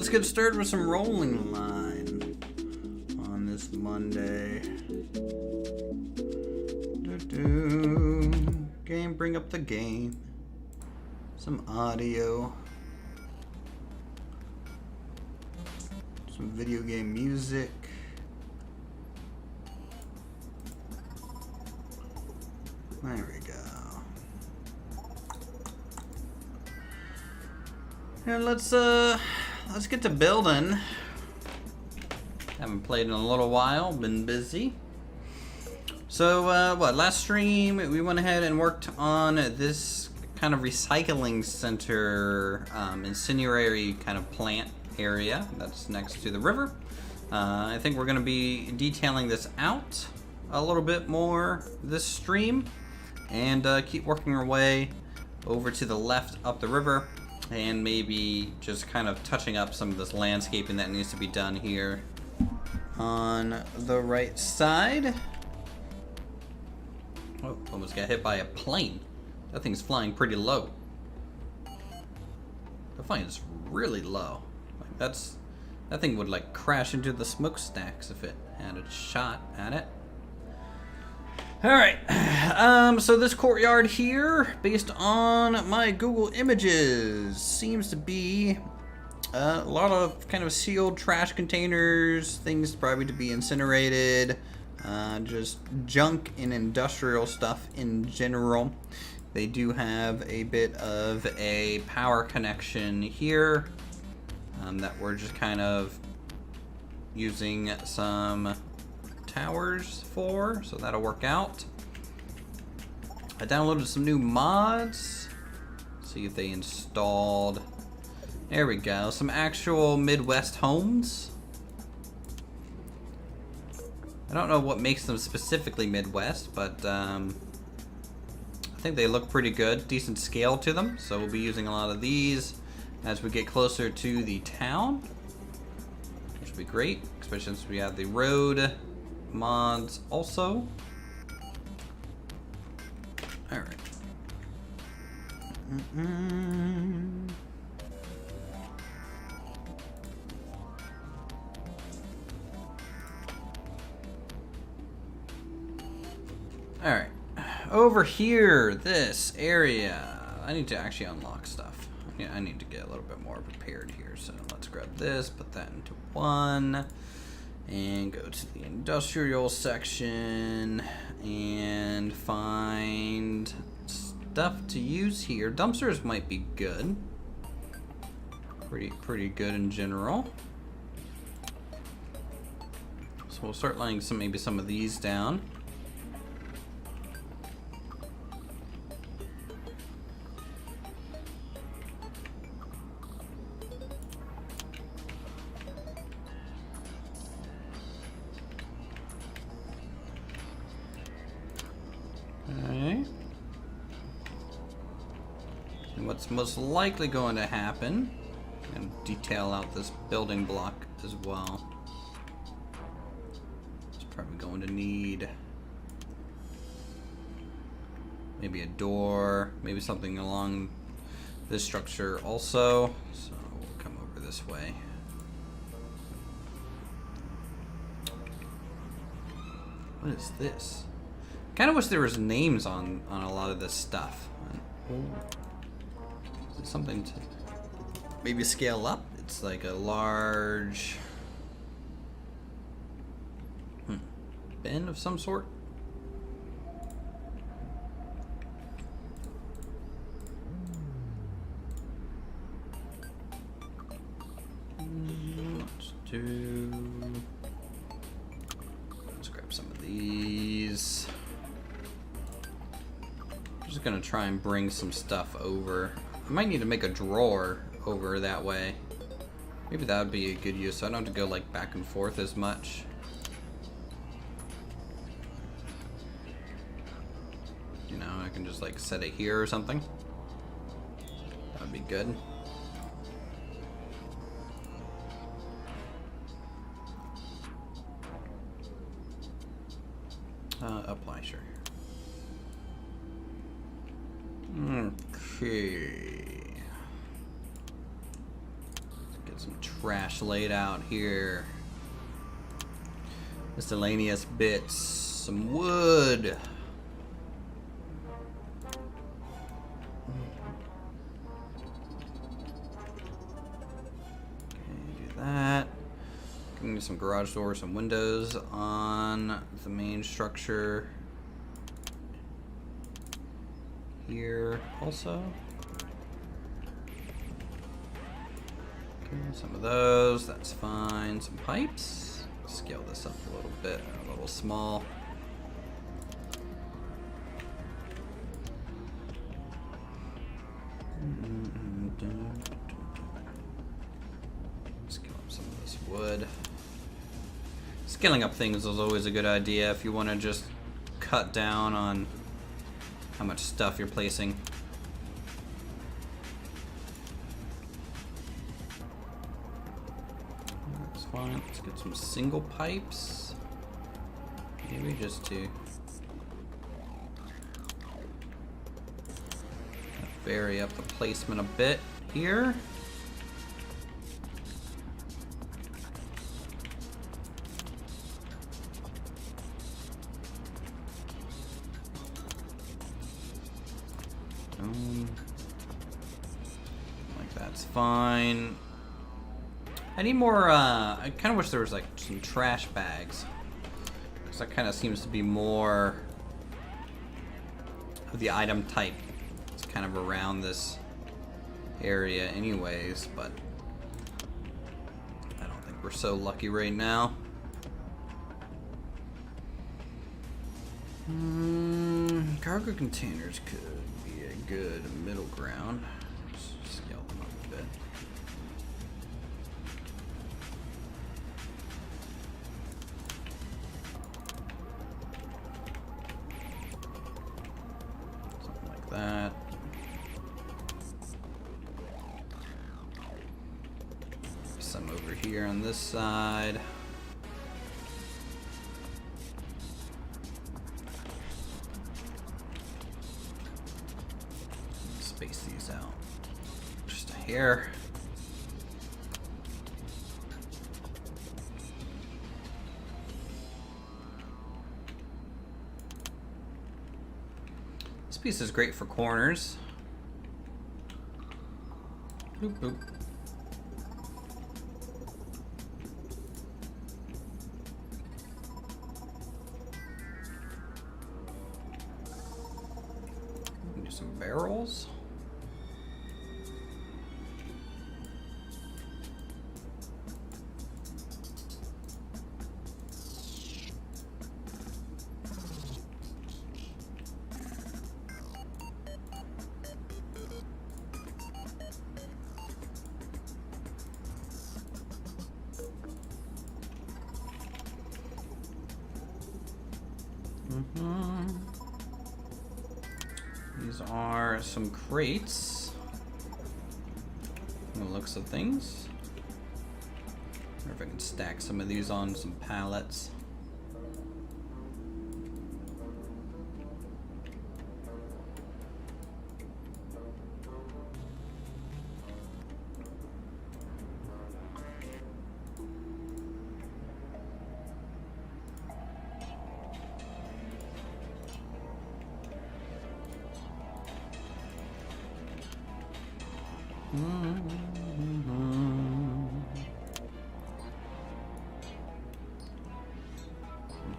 let's get started with some rolling line on this Monday. Game, bring up the game. Some audio. Some video game music. There we go. And let's get to building. Haven't played in a little while, been busy. So last stream we went ahead and worked on this kind of recycling center, incendiary kind of plant area that's next to the river. I think we're going to be detailing this out a little bit more this stream, and keep working our way over to the left up the river, and maybe just kind of touching up some of this landscaping that needs to be done here on the right side. Oh, almost got hit by a plane. That thing's flying pretty low. The plane is really low. Like that thing would like crash into the smokestacks if it had a shot at it. Alright, so this courtyard here, based on my Google Images, seems to be a lot of kind of sealed trash containers, things probably to be incinerated, just junk and industrial stuff in general. They do have a bit of a power connection here that we're just kind of using some towers for, so that'll work out. I downloaded some new mods. See if they installed. There we go. Some actual Midwest homes. I don't know what makes them specifically Midwest, but I think they look pretty good. Decent scale to them. So we'll be using a lot of these as we get closer to the town, which will be great, especially since we have the road mods also. All right. All right. Over here, this area, I need to actually unlock stuff. Yeah, I need to get a little bit more prepared here. So let's grab this, put that into one. And go to the industrial section and find stuff to use here. Dumpsters might be good. Pretty good in general. So we'll start laying maybe some of these down. What's most likely going to happen, and detail out this building block as well. It's probably going to need maybe a door, maybe something along this structure also. So we'll come over this way. What is this? Kind of wish there was names on a lot of this stuff. Something to maybe scale up. It's like a large bin of some sort. Let's grab some of these. I'm just gonna try and bring some stuff over. I might need to make a drawer over that way. Maybe that would be a good use, so I don't have to go like back and forth as much. You know, I can just like set it here or something. That would be good. Apply, sure. Okay. Let's get some trash laid out here. Miscellaneous bits. Some wood. Okay, do that. Give me some garage doors, some windows on the main structure. Here also. Okay, some of those, that's fine. Some pipes. Scale this up a little bit, a little small. Scale up some of this wood. Scaling up things is always a good idea if you want to just cut down on how much stuff you're placing. That's fine. Let's get some single pipes. Maybe just to vary up the placement a bit here. Like that's fine. I need more, I kind of wish there was like some trash bags. Because that kind of seems to be more of the item type. It's kind of around this area anyways, but I don't think we're so lucky right now. Cargo containers could be a good middle ground. Just scale them up a bit. Something like that. Some over here on this side. Space these out just a hair. This piece is great for corners. Boop, boop. Do some barrels. These are some crates. From the looks of things. I wonder if I can stack some of these on some pallets.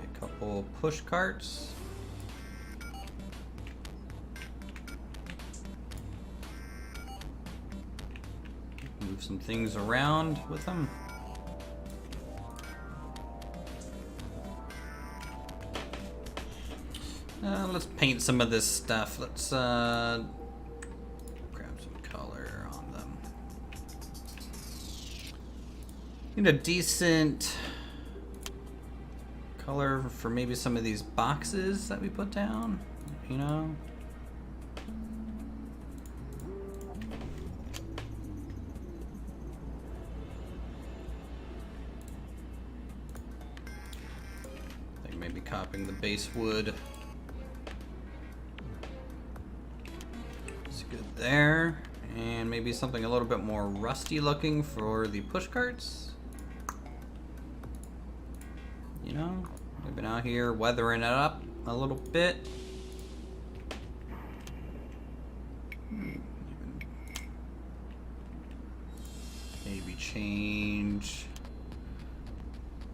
A couple push carts. Move some things around with them. Let's paint some of this stuff. Let's grab some color on them. Need a decent color for maybe some of these boxes that we put down, you know? I think maybe copying the base wood. It's good there. And maybe something a little bit more rusty looking for the push carts. You know, we've been out here weathering it up a little bit. Maybe change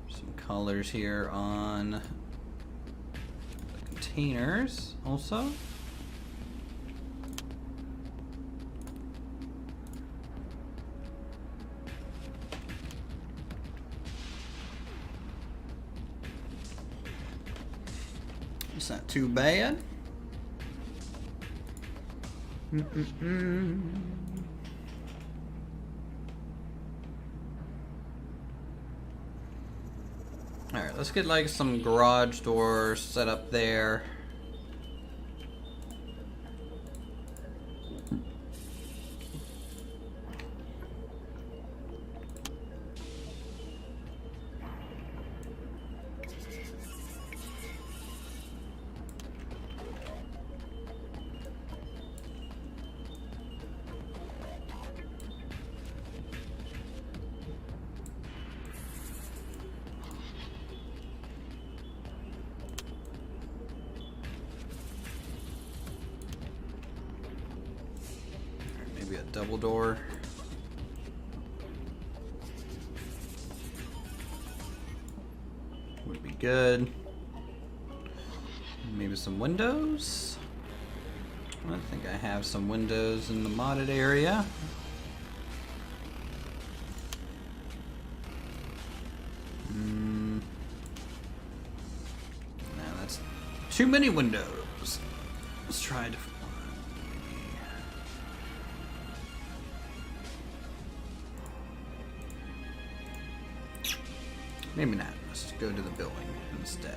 some colors here on the containers also. It's not too bad. Alright, let's get like some garage doors set up there. Maybe a double door. Would be good. Maybe some windows. I think I have some windows in the modded area. Now that's too many windows. Let's try to maybe not. Let's go to the building instead.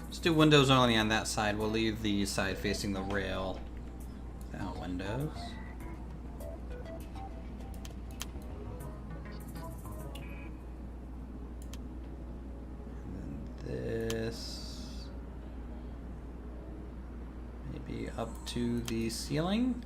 Let's do windows only on that side. We'll leave the side facing the rail without windows. And then this maybe up to the ceiling.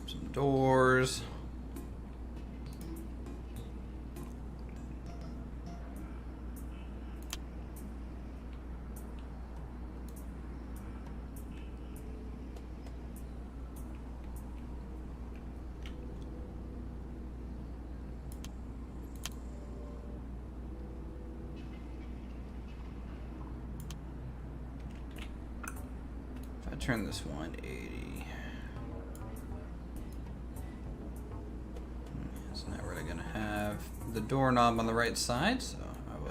Some doors. If I turn this 180. The doorknob on the right side, so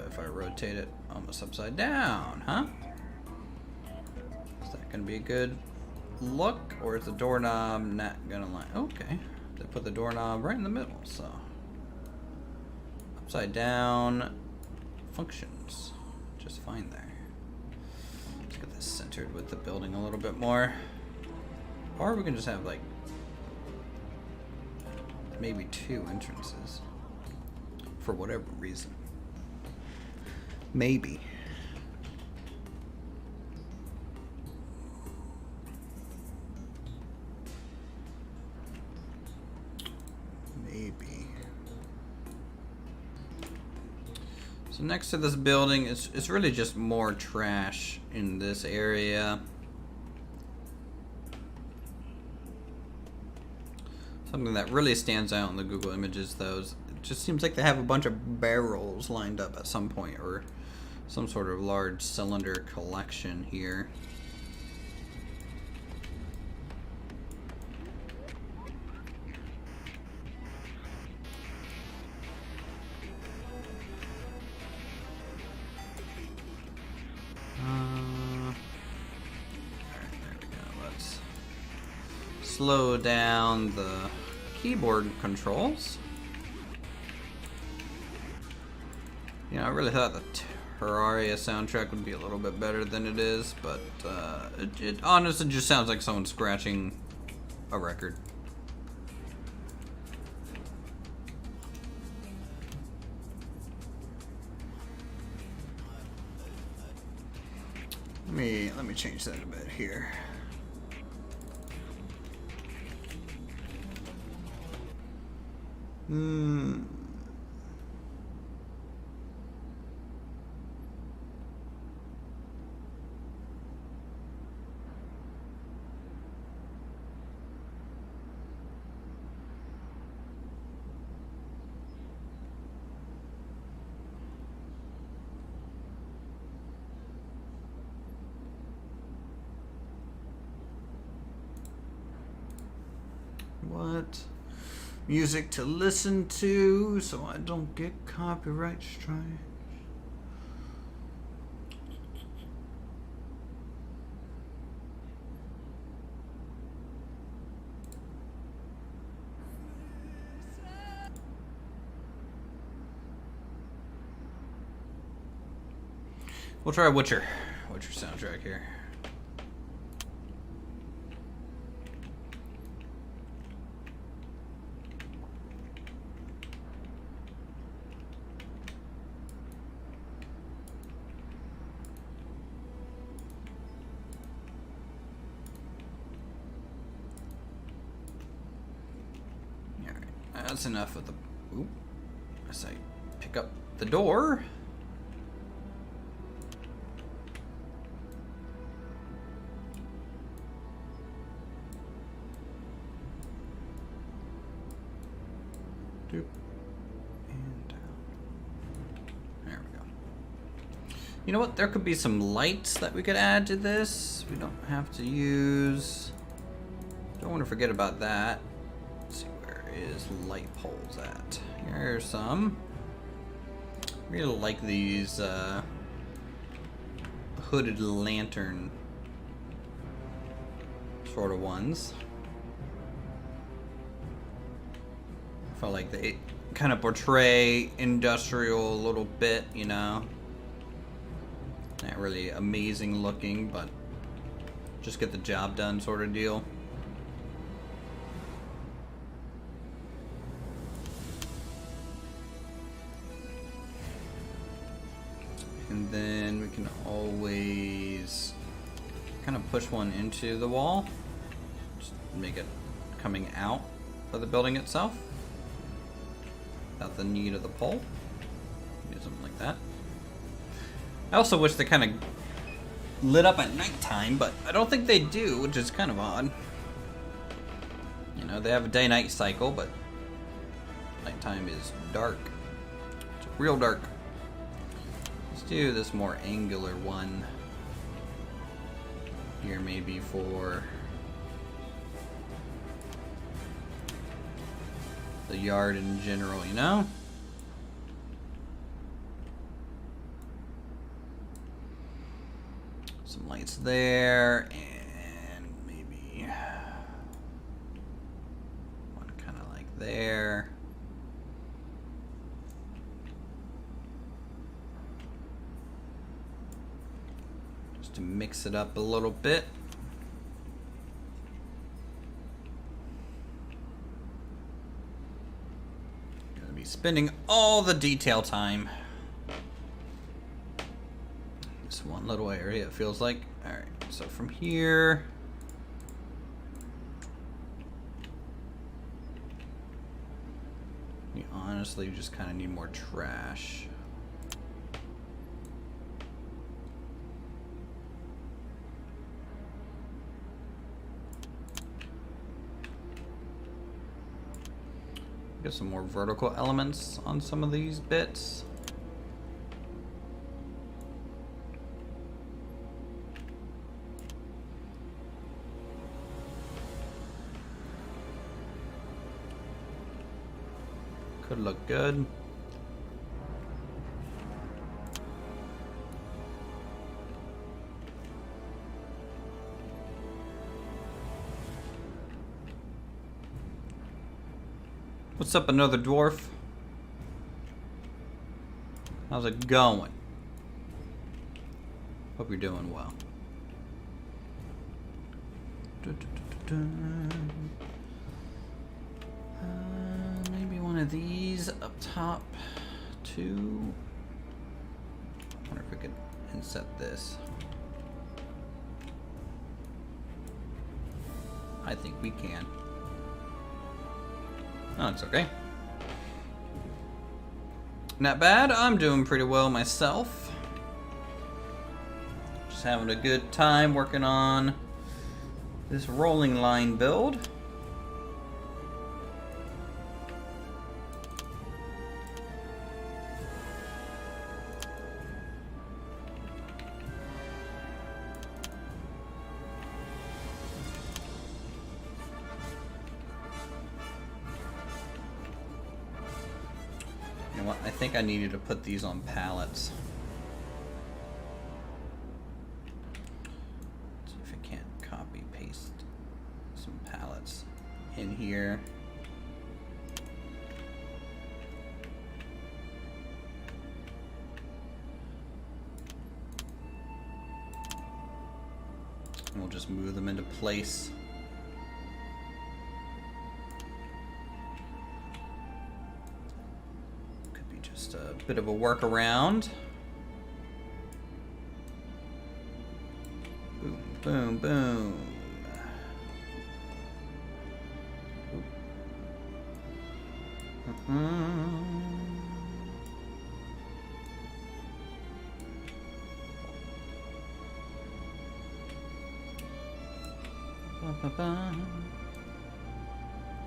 if I rotate it almost upside down, huh? Is that gonna be a good look, or is the doorknob not gonna line? Okay, they put the doorknob right in the middle, so upside down functions just fine there. Let's get this centered with the building a little bit more, or we can just have like maybe 2 entrances. For whatever reason. Maybe. Maybe. So next to this building, it's really just more trash in this area. Something that really stands out in the Google images, though, is it just seems like they have a bunch of barrels lined up at some point, or some sort of large cylinder collection here. slow down the keyboard controls. You know, I really thought the Terraria soundtrack would be a little bit better than it is, but it honestly just sounds like someone scratching a record. Let me change that a bit here. What? Music to listen to so I don't get copyright strikes. We'll try Witcher soundtrack here. That's enough of the... Oop. As I pick up the door. Doop. And down. There we go. You know what? There could be some lights that we could add to this. We don't have to use... Don't want to forget about that. Let's see, where is light poles at? Here's some. Really like these hooded lantern sort of ones. I feel like they kind of portray industrial a little bit, you know. Not really amazing looking, but just get the job done sort of deal. And then we can always kind of push one into the wall. Just make it coming out of the building itself. Without the need of the pole. Do something like that. I also wish they kind of lit up at nighttime, but I don't think they do, which is kind of odd. You know, they have a day-night cycle, but nighttime is dark. It's real dark. Let's do this more angular one here, maybe for the yard in general, you know? Some lights there, and maybe one kind of like there. To mix it up a little bit. Gonna be spending all the detail time. This one little area, it feels like. Alright, so from here. You honestly just kind of need more trash. Get some more vertical elements on some of these bits. Could look good. What's up, another dwarf? How's it going? Hope you're doing well. Maybe one of these up top, too. I wonder if we could inset this. I think we can. Oh, it's okay. Not bad. I'm doing pretty well myself. Just having a good time working on this rolling line build. You know what? I think I needed to put these on pallets. Let's see if I can't copy paste some pallets in here. And we'll just move them into place. A bit of a workaround. Boom, boom, boom.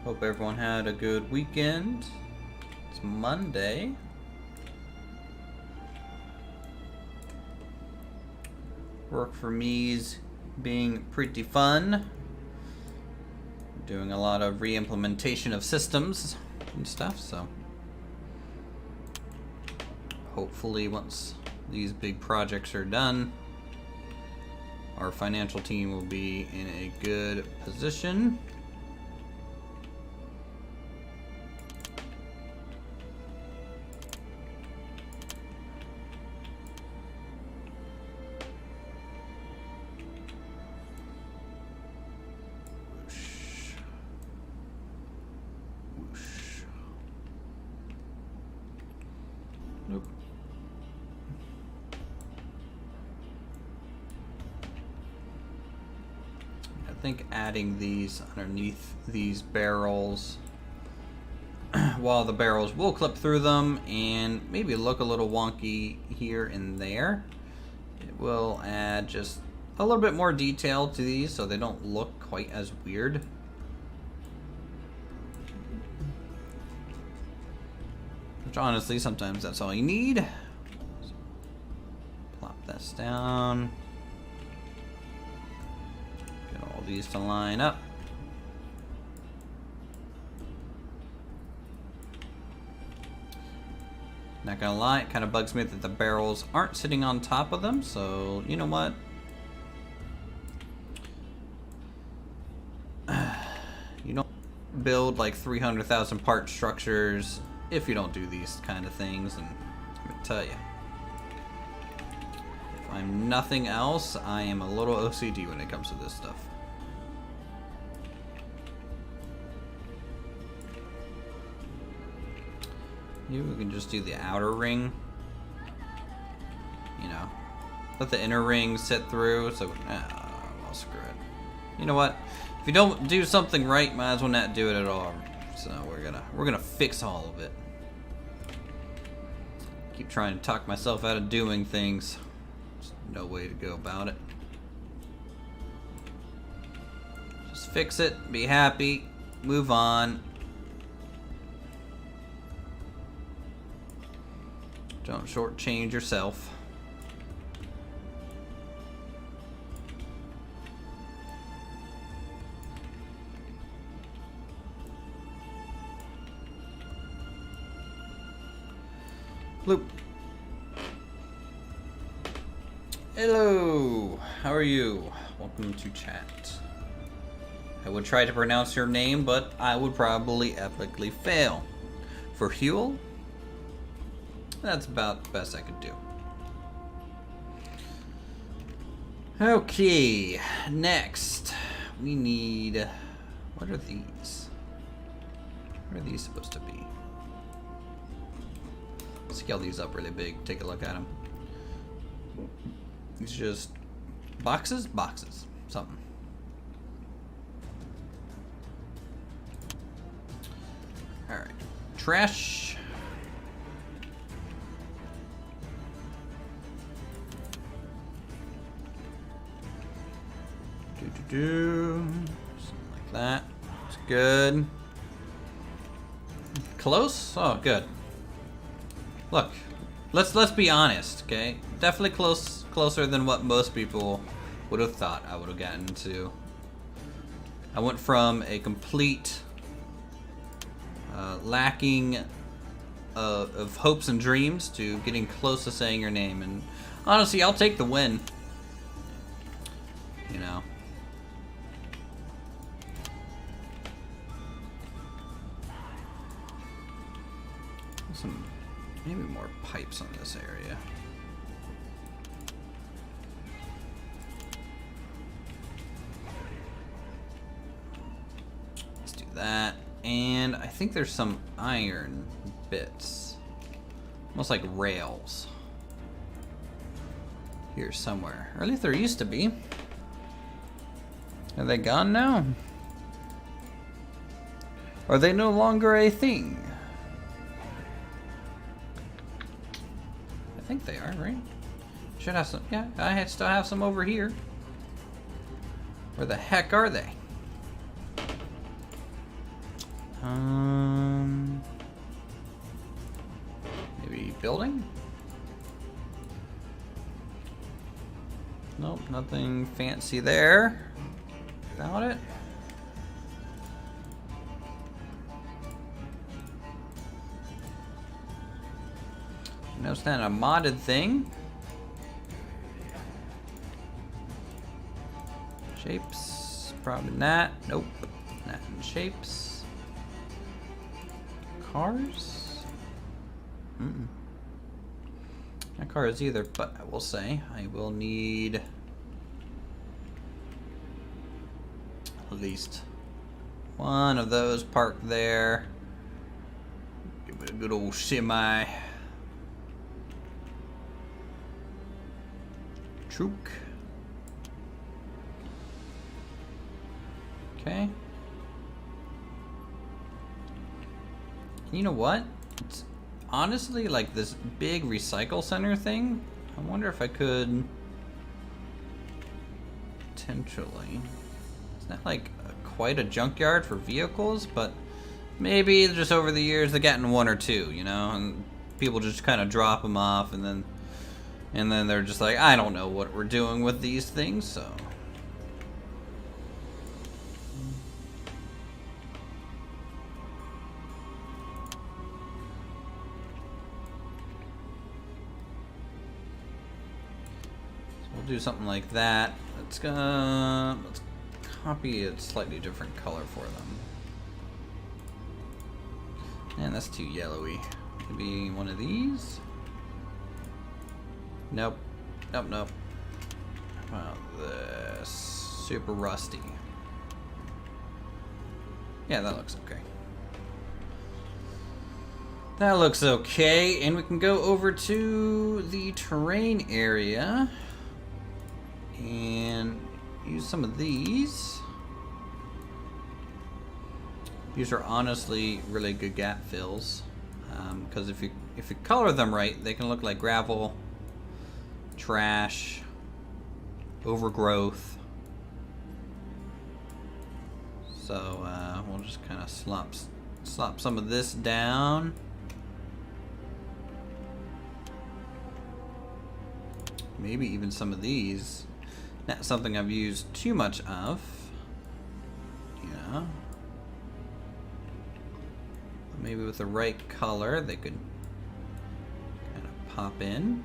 Hope everyone had a good weekend. It's Monday. Work for me's being pretty fun. Doing a lot of re-implementation of systems and stuff, so hopefully once these big projects are done, our financial team will be in a good position. Nope. I think adding these underneath these barrels, while the barrels will clip through them and maybe look a little wonky here and there, it will add just a little bit more detail to these so they don't look quite as weird. Which honestly, sometimes that's all you need. So, plop this down. Get all these to line up. Not gonna lie, it kind of bugs me that the barrels aren't sitting on top of them, so you know what? You don't build like 300,000 part structures if you don't do these kind of things, and I'm gonna tell you, if I'm nothing else, I am a little OCD when it comes to this stuff. Maybe we can just do the outer ring, you know, let the inner ring sit through, so, well, screw it. You know what, if you don't do something right, might as well not do it at all. So we're gonna fix all of it. Keep trying to talk myself out of doing things. There's no way to go about it. Just fix it, be happy, move on. Don't shortchange yourself. Bloop. Hello, how are you? Welcome to chat. I would try to pronounce your name, but I would probably epically fail. For Huel, that's about the best I could do. Okay, next we need. What are these? What are these supposed to be? Scale these up really big. Take a look at them. It's just boxes, boxes, something. All right, trash. Something like that. It's good. Close? Oh, good. Look, let's be honest, okay? Definitely closer than what most people would have thought I would have gotten to. I went from a complete lacking of hopes and dreams to getting close to saying your name, and honestly, I'll take the win. You know. Some maybe more pipes on this area. Let's do that. And I think there's some iron bits. Almost like rails. Here somewhere. Or at least there used to be. Are they gone now? Are they no longer a thing? I think they are, right? Should have some. Yeah, I still have some over here. Where the heck are they? Maybe building? Nope, nothing fancy there about it. Notice that a modded thing. Shapes, probably not. Nope, not in shapes. Cars? Not cars either, but I will say I will need at least one of those parked there. Give it a good old semi. Trook. Okay. You know what? It's honestly like this big recycle center thing. I wonder if I could potentially. It's not like quite a junkyard for vehicles, but maybe just over the years they've gotten one or two, you know, and people just kind of drop them off, and then they're just like, I don't know what we're doing with these things, so. We'll do something like that. Let's copy a slightly different color for them. And that's too yellowy. Maybe one of these? Nope. Nope, nope. How about this? Super rusty. Yeah, that looks okay. That looks okay. And we can go over to the terrain area and use some of these. These are honestly really good gap fills, because if you color them right, they can look like gravel, trash, overgrowth. So we'll just kind of slop some of this down. Maybe even some of these. Not something I've used too much of. Yeah. Maybe with the right color, they could kind of pop in.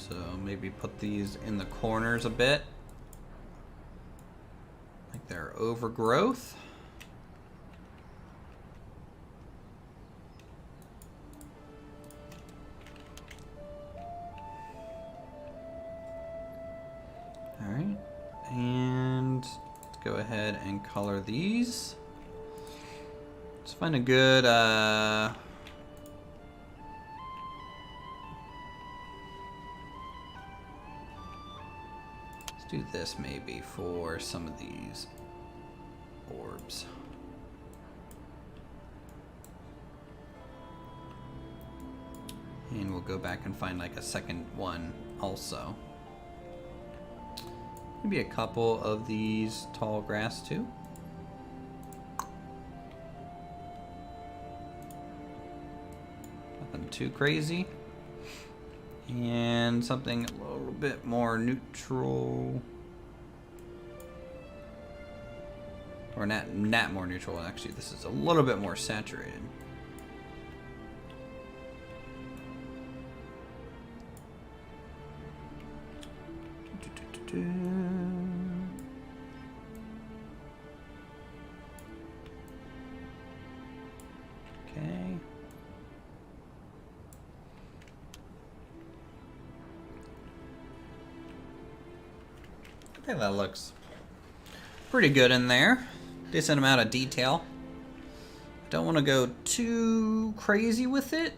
So maybe put these in the corners a bit. Like they're overgrowth. Alright, and let's go ahead and color these. Let's find a good, let's do this maybe for some of these orbs. And we'll go back and find like a second one also. Maybe a couple of these tall grass too. Nothing too crazy. And something a little bit more neutral. Or not more neutral, actually. This is a little bit more saturated. Okay. I think that looks pretty good in there. Decent amount of detail. Don't want to go too crazy with it.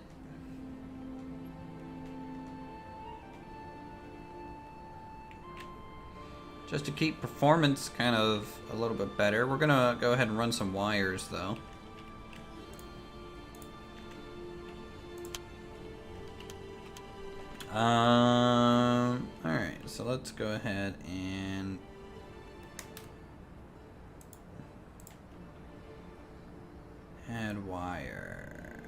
Just to keep performance kind of a little bit better. We're gonna go ahead and run some wires though. Alright, so let's go ahead and add wire.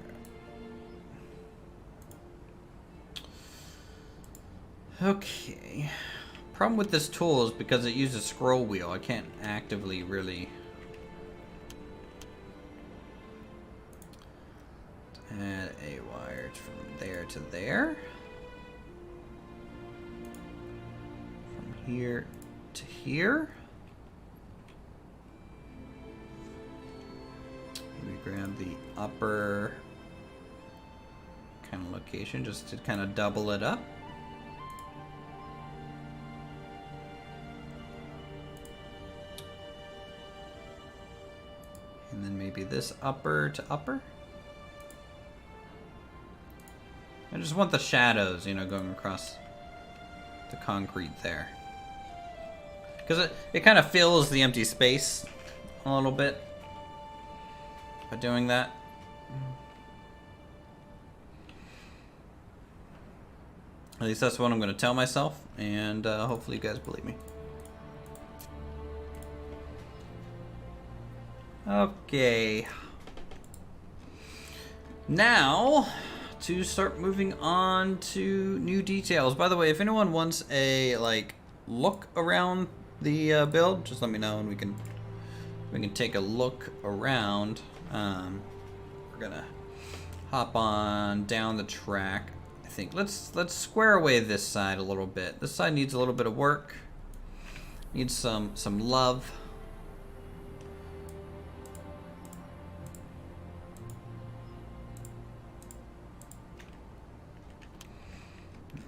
Okay. Problem with this tool is because it uses scroll wheel, I can't actively really add a wire from there to there. From here to here. Maybe grab the upper kind of location just to kind of double it up. And then maybe this upper to upper. I just want the shadows, you know, going across the concrete there. Because it kind of fills the empty space a little bit by doing that. At least that's what I'm going to tell myself, and hopefully you guys believe me. Okay. Now, to start moving on to new details. By the way, if anyone wants a look around the build, just let me know and we can take a look around. We're gonna hop on down the track. I think let's square away this side a little bit. This side needs a little bit of work. Needs some love.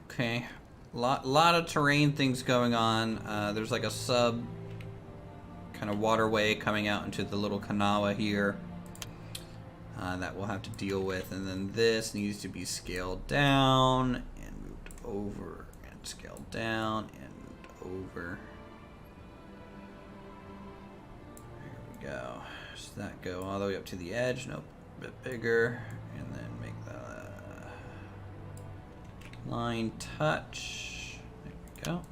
Okay, lot of terrain things going on. There's like a sub kind of waterway coming out into the little Kanawha here that we'll have to deal with, and then this needs to be scaled down and moved over, and scaled down and moved over. There we go. Does that go all the way up to the edge? Nope, a bit bigger, and then make the line touch. There we go.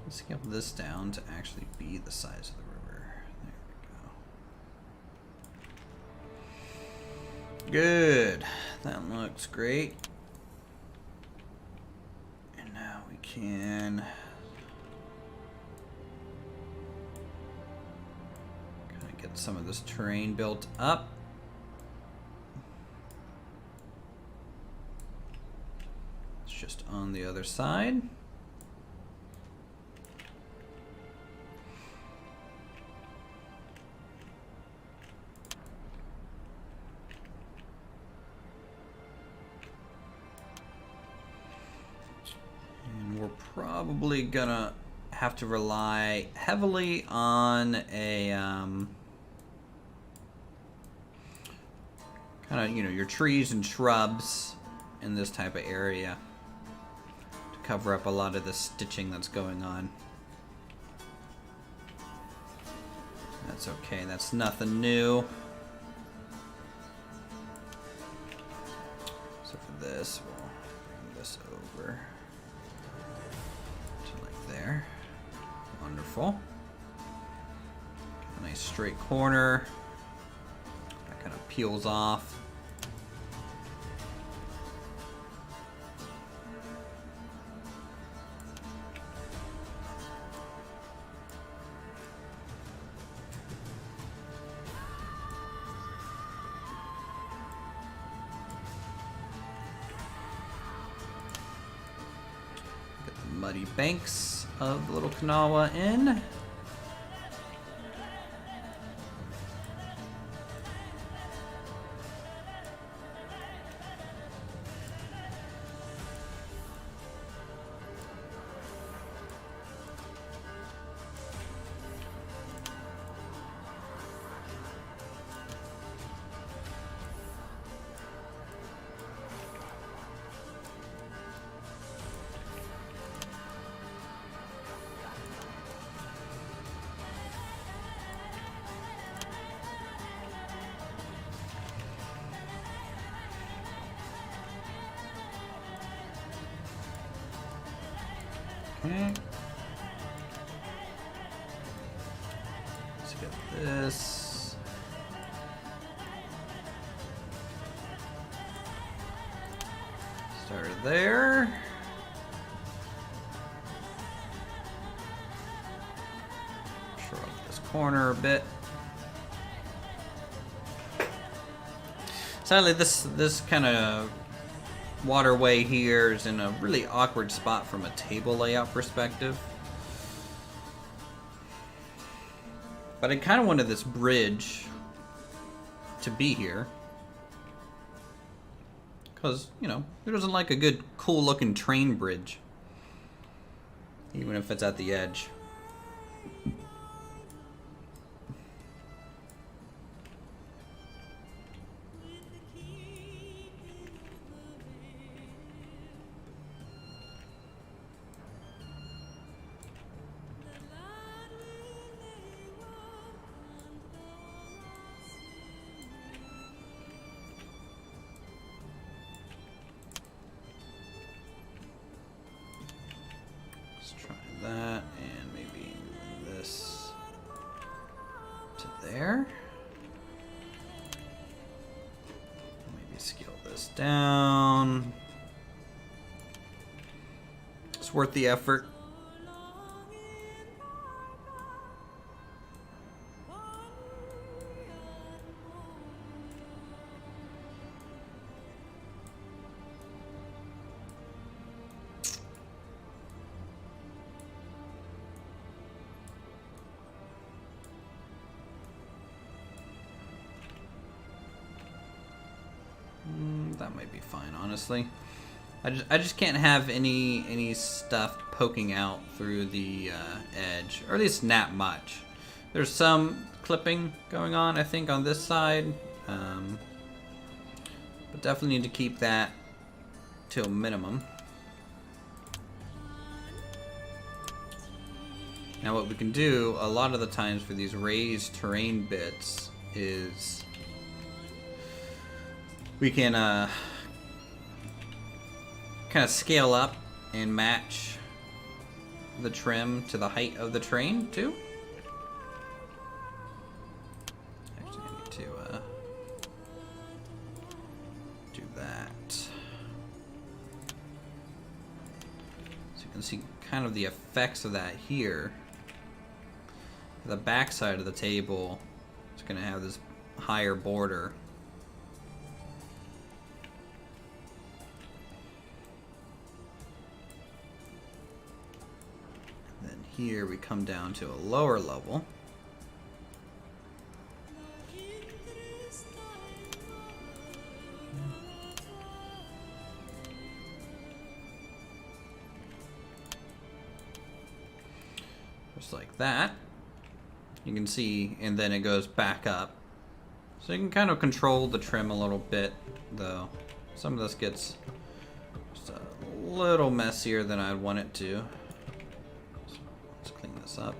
Let's scale this down to actually be the size of the river. There we go. Good. That looks great. And now we can get some of this terrain built up. just on the other side. And we're probably gonna have to rely heavily on a kind of, you know, your trees and shrubs in this type of area to cover up a lot of the stitching that's going on. That's okay, that's nothing new. So for this, we'll bring this over to like there. Wonderful. A nice straight corner. That kind of peels off. Muddy banks of the Little Kanawha in. Okay. Let's get this. Start there. Shore up this corner a bit. Sadly, this kind of waterway here is in a really awkward spot from a table layout perspective. But I kind of wanted this bridge to be here. Because, you know, who doesn't like a good, cool looking train bridge? Even if it's at the edge. That and maybe this to there. Maybe scale this down. It's worth the effort. That might be fine, honestly. I just can't have any stuff poking out through the edge, or at least not much. There's some clipping going on, I think, on this side, but definitely need to keep that to a minimum. Now, what we can do a lot of the times for these raised terrain bits is we can kind of scale up and match the trim to the height of the train too. Actually, I need to do that. So you can see kind of the effects of that here. The back side of the table is going to have this higher border. here we come down to a lower level. Just like that. You can see, and then it goes back up. So you can kind of control the trim a little bit, though. Some of this gets just a little messier than I'd want it to. So let's clean this up.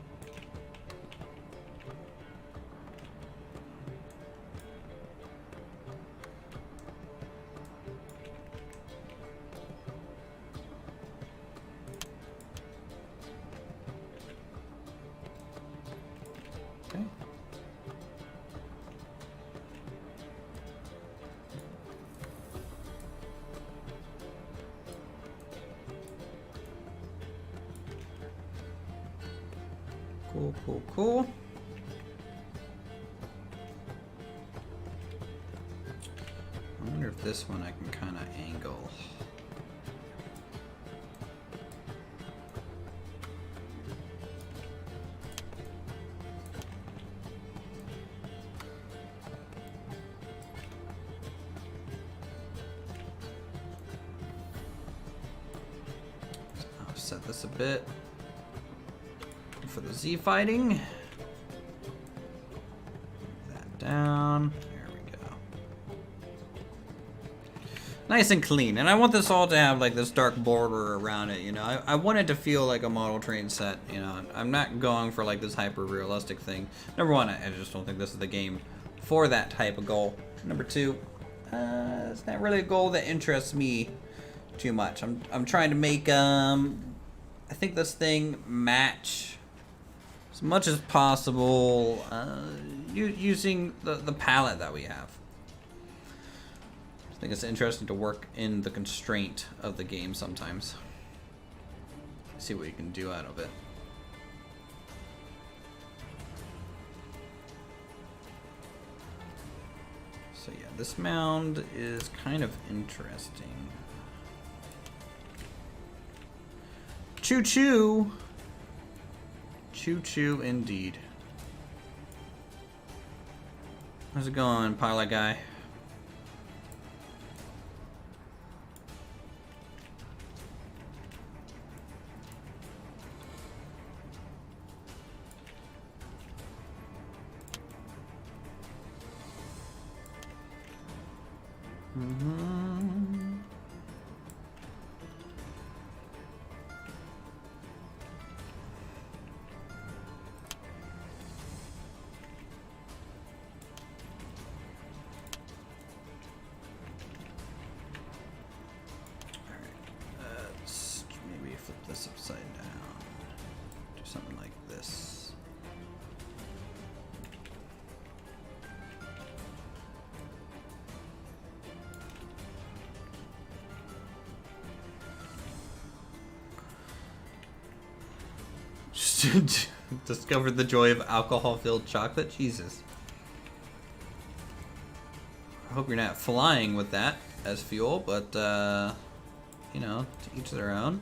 Okay. Cool, cool, cool. I wonder if this one I can kind of angle. I'll set this a bit for the Z fighting. That down. There we go. Nice and clean. And I want this all to have like this dark border around it, you know. I want it to feel like a model train set, you know. I'm not going for like this hyper realistic thing. Number one, I just don't think this is the game for that type of goal. Number two, it's not really a goal that interests me too much. I'm trying to make I think this thing match as much as possible using the palette that we have. I think it's interesting to work in the constraint of the game sometimes. See what you can do out of it. So yeah, this mound is kind of interesting. Choo-choo! Choo-choo indeed. How's it going, pilot guy? This upside down. Do something like this. Just discovered the joy of alcohol-filled chocolate. Jesus. I hope you're not flying with that as fuel, but you know, to each their own.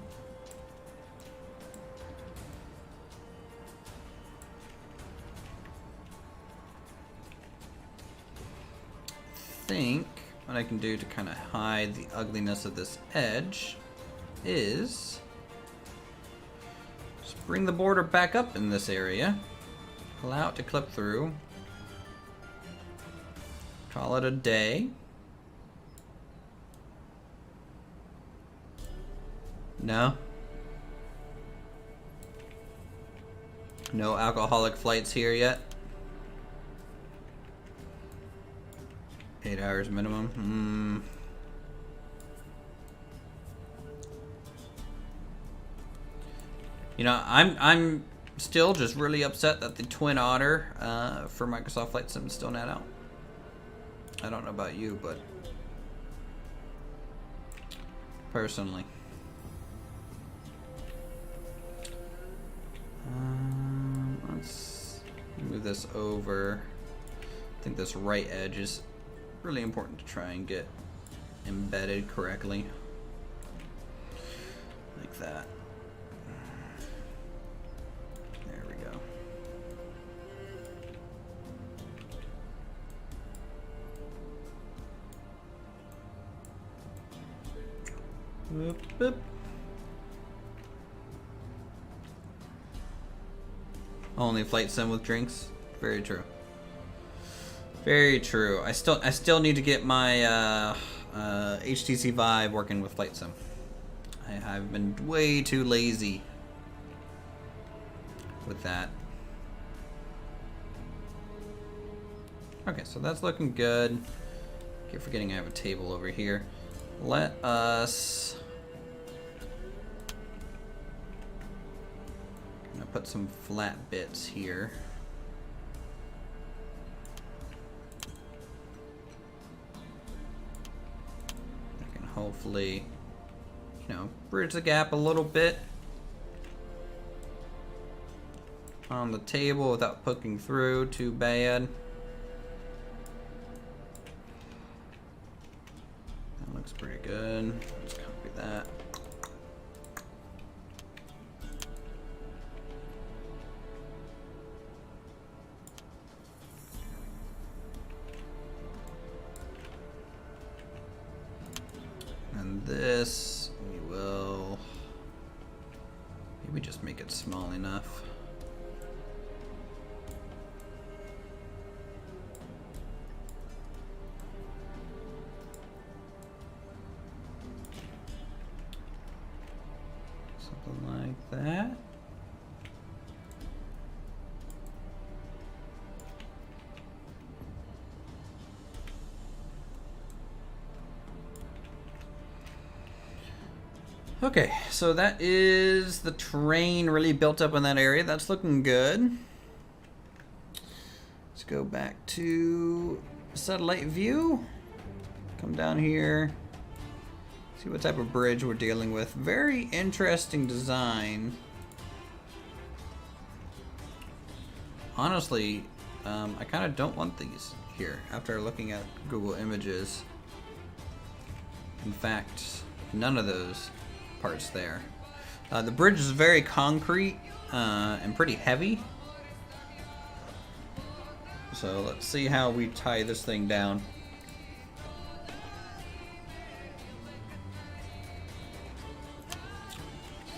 I think what I can do to kind of hide the ugliness of this edge is just bring the border back up in this area, allow it to clip through, call it a day. No? No alcoholic flights here yet? 8 hours minimum. You know, I'm still just really upset that the Twin Otter for Microsoft Flight Sim is still not out. I don't know about you, but personally. Let's move this over. I think this right edge is really important to try and get embedded correctly. Like that. Boop, boop. Only flight sim with drinks. Very true. Very true. I still need to get my HTC Vive working with flight sim. I've been way too lazy with that. Okay, so that's looking good. Keep forgetting I have a table over here. Let us put some flat bits here. I can hopefully, you know, bridge the gap a little bit on the table without poking through too bad. That looks pretty good. Let's copy that. And this, we will maybe just make it small enough. Something like that. Okay, so that is the terrain really built up in that area. That's looking good. Let's go back to satellite view. Come down here. See what type of bridge we're dealing with. Very interesting design. Honestly, I kind of don't want these here after looking at Google Images. In fact, none of those parts there. The bridge is very concrete and pretty heavy. So let's see how we tie this thing down.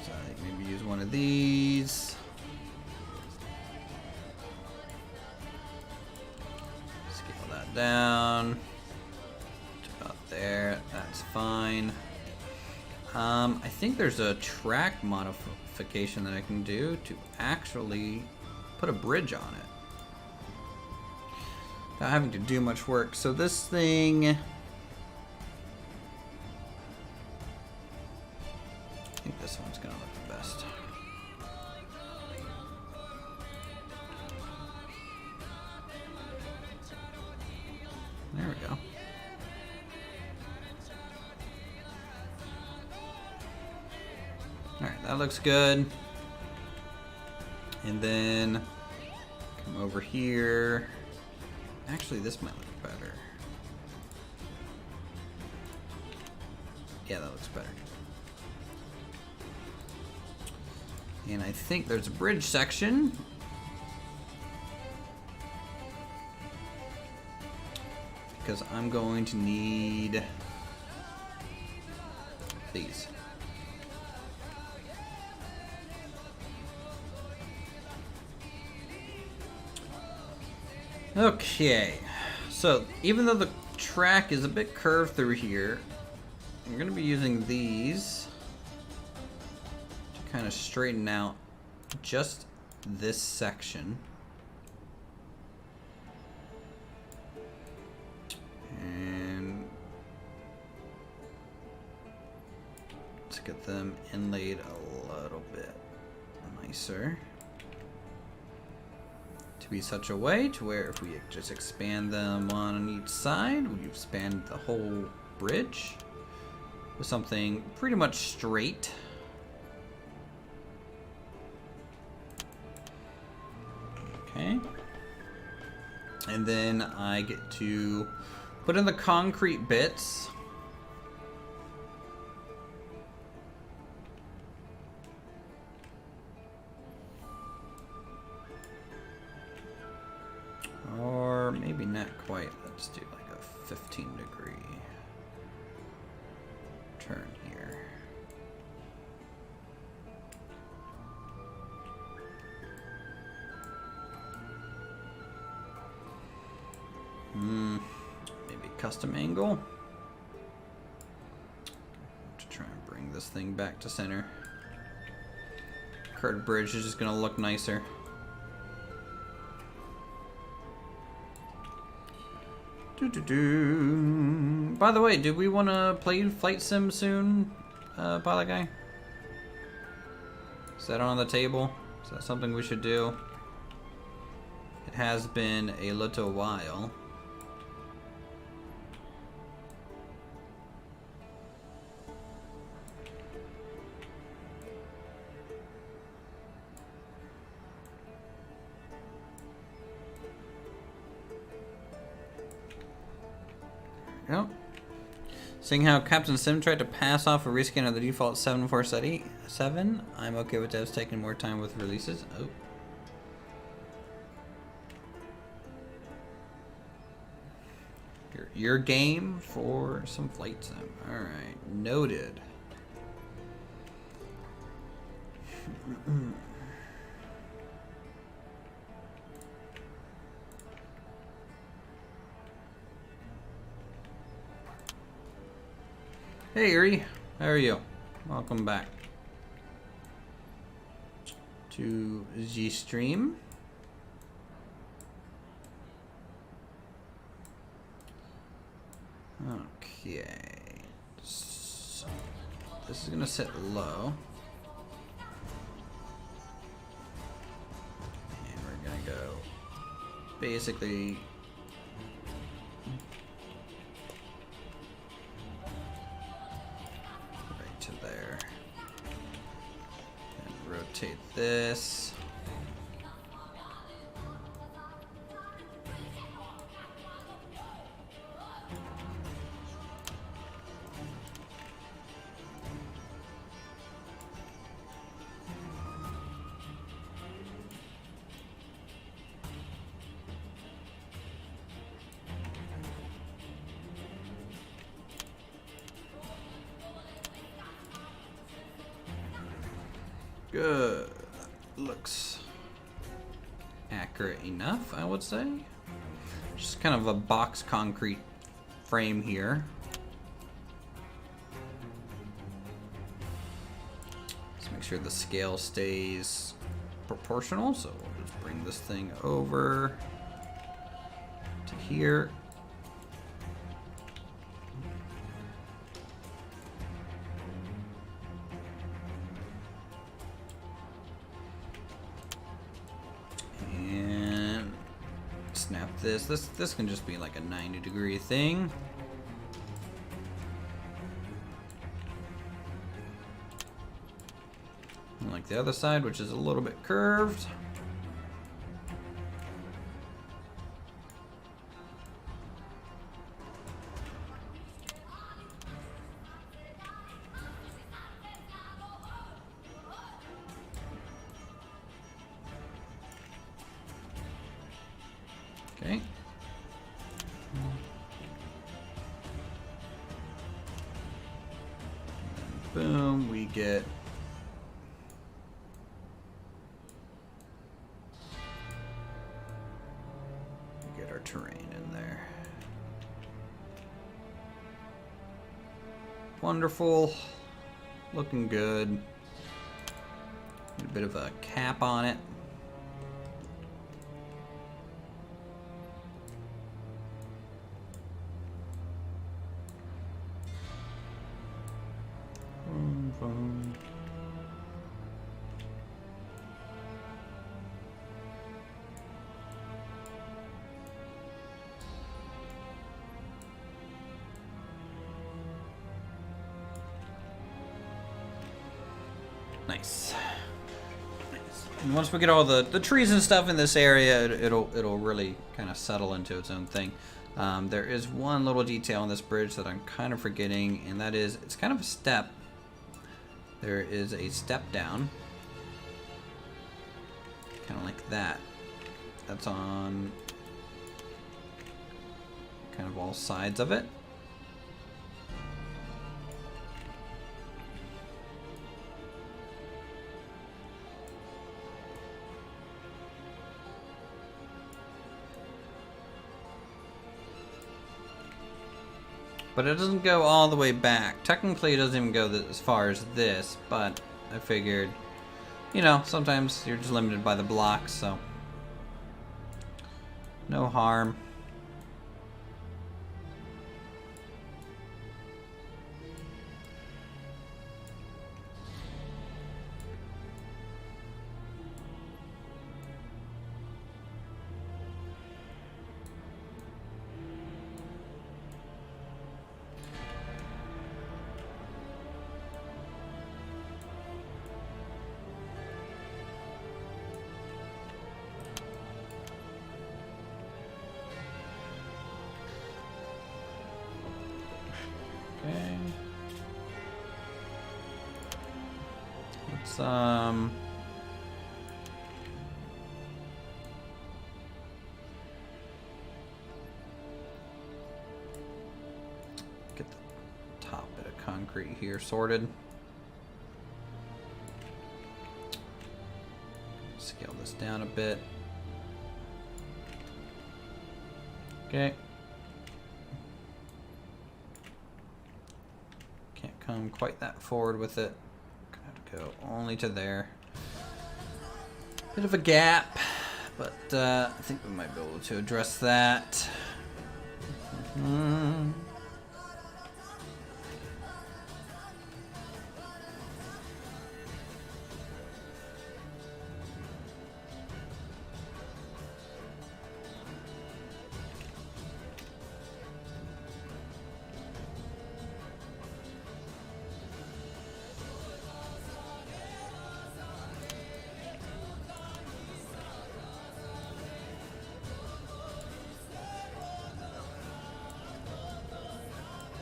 So maybe use one of these. Scale that down to about there. That's fine. I think there's a track modification that I can do to actually put a bridge on it without having to do much work. So this thing, I think this one's gonna look the best. There we go. Alright, that looks good. And then come over here. Actually, this might look better. Yeah, that looks better. And I think there's a bridge section. Because I'm going to need these. Okay, so even though the track is a bit curved through here, I'm going to be using these to kind of straighten out just this section. And let's get them inlaid a little bit nicer. To be such a way to where if we just expand them on each side, we expand the whole bridge with something pretty much straight. Okay. And then I get to put in the concrete bits. Or maybe not quite. Let's do like a 15-degree turn here. custom angle to try and bring this thing back to center. Curved bridge is just gonna look nicer. By the way, do we want to play Flight Sim soon, Pilot Guy? Is that on the table? Is that something we should do? It has been a little while. Yep. Seeing how Captain Sim tried to pass off a reskin of the default 747, I'm okay with devs taking more time with releases. Oh. Your game for some Flight Sim. Alright, noted. Hey Erie, how are you? Welcome back to the stream. Okay, so this is gonna sit low, and we're gonna go basically to there, and rotate this. Good. Looks accurate enough, I would say. Just kind of a box concrete frame here. Let's make sure the scale stays proportional. So we'll just bring this thing over to here. Snap this. This can just be like a 90-degree thing. Like the other side, which is a little bit curved. Okay. And boom, we get our terrain in there. Wonderful. Looking good. A bit of a cap on it. Nice. And once we get all the trees and stuff in this area, it'll really kind of settle into its own thing. There is one little detail on this bridge that I'm kind of forgetting, and that is it's kind of a step. There is a step down, kind of like that. That's on kind of all sides of it. But it doesn't go all the way back. Technically, it doesn't even go as far as this, but I figured, you know, sometimes you're just limited by the blocks, so no harm. Okay. Let's get the top bit of concrete here sorted. Scale this down a bit. Okay. Can't come quite that forward with it. Gonna have to go only to there. Bit of a gap, but I think we might be able to address that.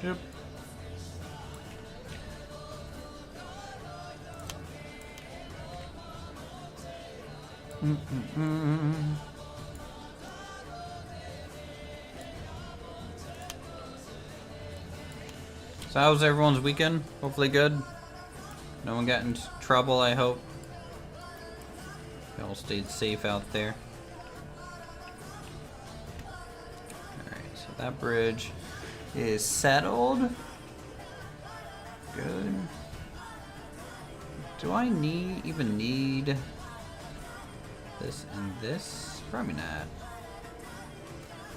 Yep. So how's everyone's weekend? Hopefully good. No one got in trouble, I hope. You all stayed safe out there. Alright, so that bridge is settled. Good. Do I even need this and this? Probably not.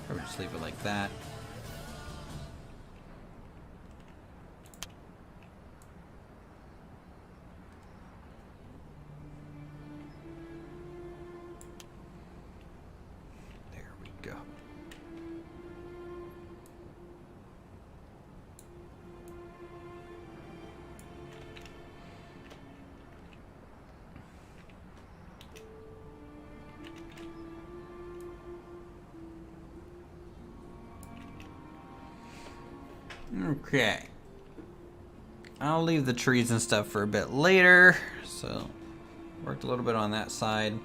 Probably just leave it like that. There we go. Okay. I'll leave the trees and stuff for a bit later. So, worked a little bit on that side.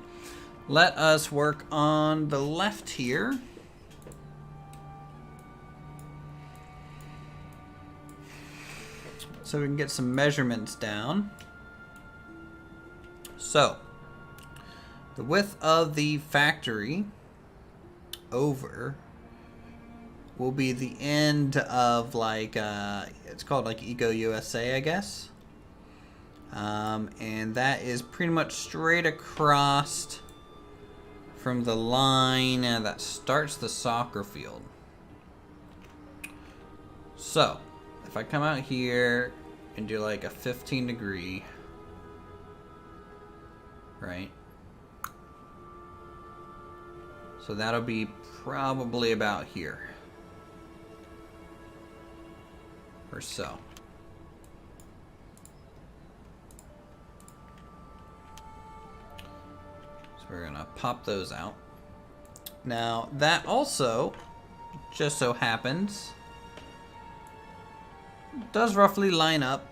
Let us work on the left here. So we can get some measurements down. So, the width of the factory over will be the end of like it's called like Eco USA, I guess, and that is pretty much straight across from the line that starts the soccer field. So if I come out here and do like a 15-degree, right, so that'll be probably about here or so. So we're gonna pop those out. Now that also just so happens does roughly line up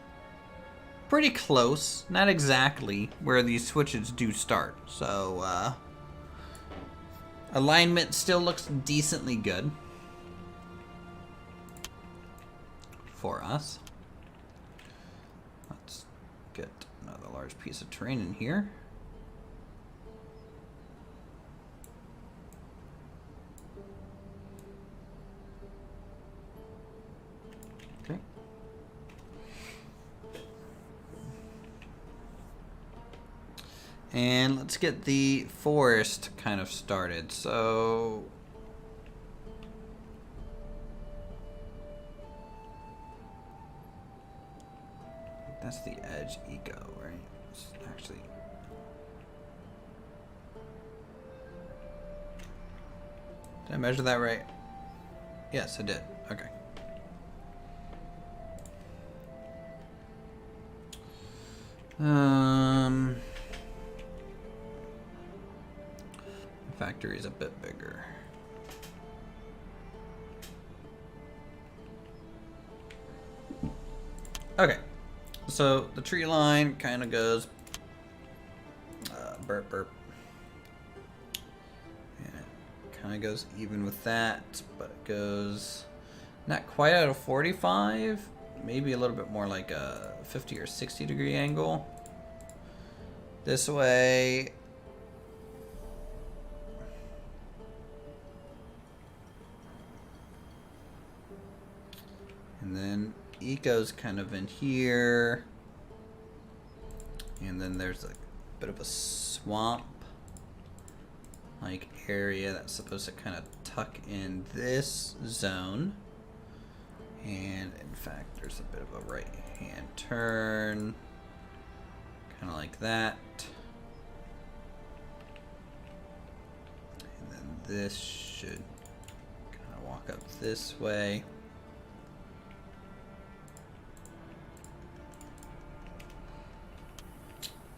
pretty close, not exactly where these switches do start. So alignment still looks decently good for us. Let's get another large piece of terrain in here. And let's get the forest kind of started. So that's the edge eco, right? It's actually, did I measure that right? Yes, I did. Okay. Factory is a bit bigger. Okay, so the tree line kind of goes burp burp, and it kind of goes even with that, but it goes not quite at a 45, maybe a little bit more like a 50 or 60 degree angle this way. And then eco's kind of in here. And then there's a bit of a swamp like area that's supposed to kind of tuck in this zone. And in fact, there's a bit of a right hand turn, kind of like that. And then this should kind of walk up this way.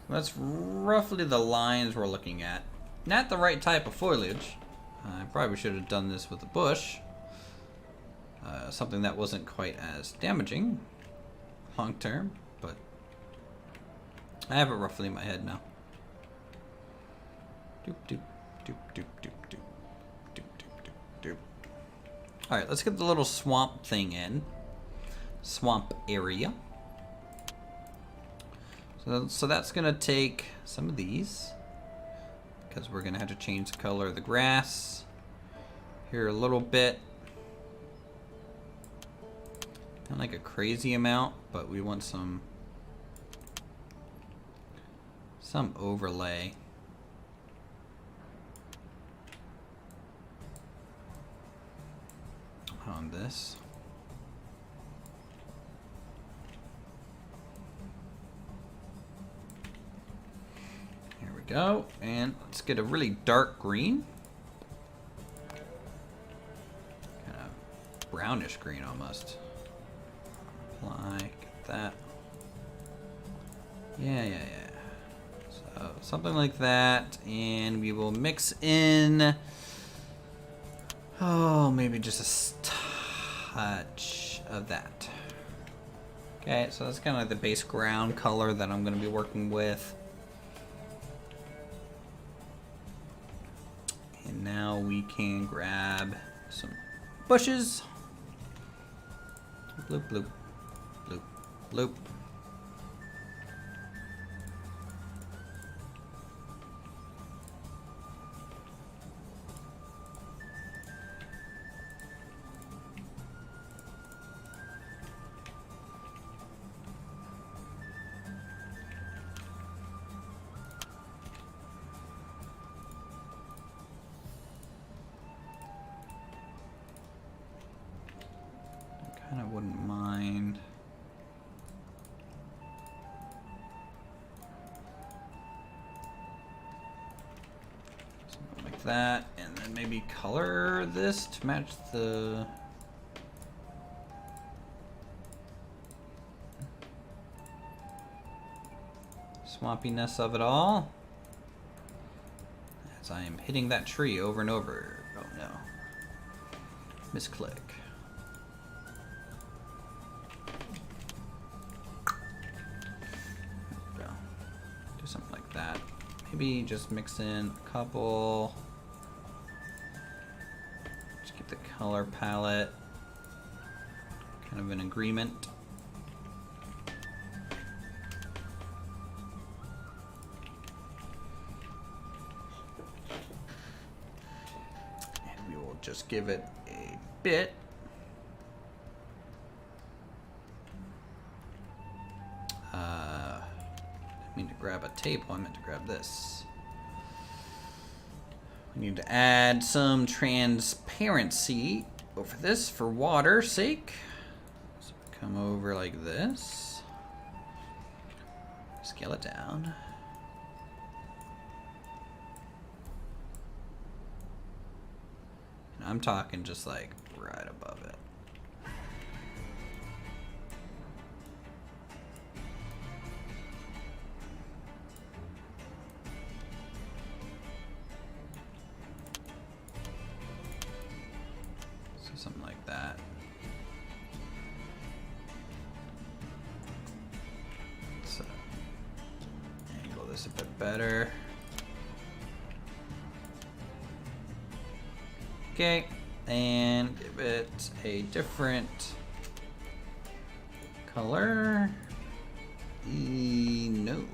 That's roughly the lines we're looking at. Not the right type of foliage. I probably should have done this with a bush. Something that wasn't quite as damaging long term, but I have it roughly in my head now. Doop, doop, doop, doop, doop, doop, doop, doop, doop, doop. All right, let's get the little swamp thing in. Swamp area. So that's gonna take some of these, because we're gonna have to change the color of the grass here a little bit. Not like a crazy amount, but we want some overlay. On this. Go, and let's get a really dark green, kind of brownish green almost. Apply, get that. Yeah. So something like that, and we will mix in, oh, maybe just a touch of that. Okay, so that's kind of like the base ground color that I'm going to be working with. And now we can grab some bushes. Bloop, bloop, bloop, bloop. I wouldn't mind. Something like that, and then maybe color this to match the swampiness of it all. As I am hitting that tree over and over. Oh no. Misclick. Something like that. Maybe just mix in a couple. Just get the color palette kind of in agreement. And we will just give it a bit. mean to grab a table, I meant to grab this. We need to add some transparency over this for water's sake. So come over like this. Scale it down. And I'm talking just like right above it. Something like that. So angle this a bit better. Okay, and give it a different color. No.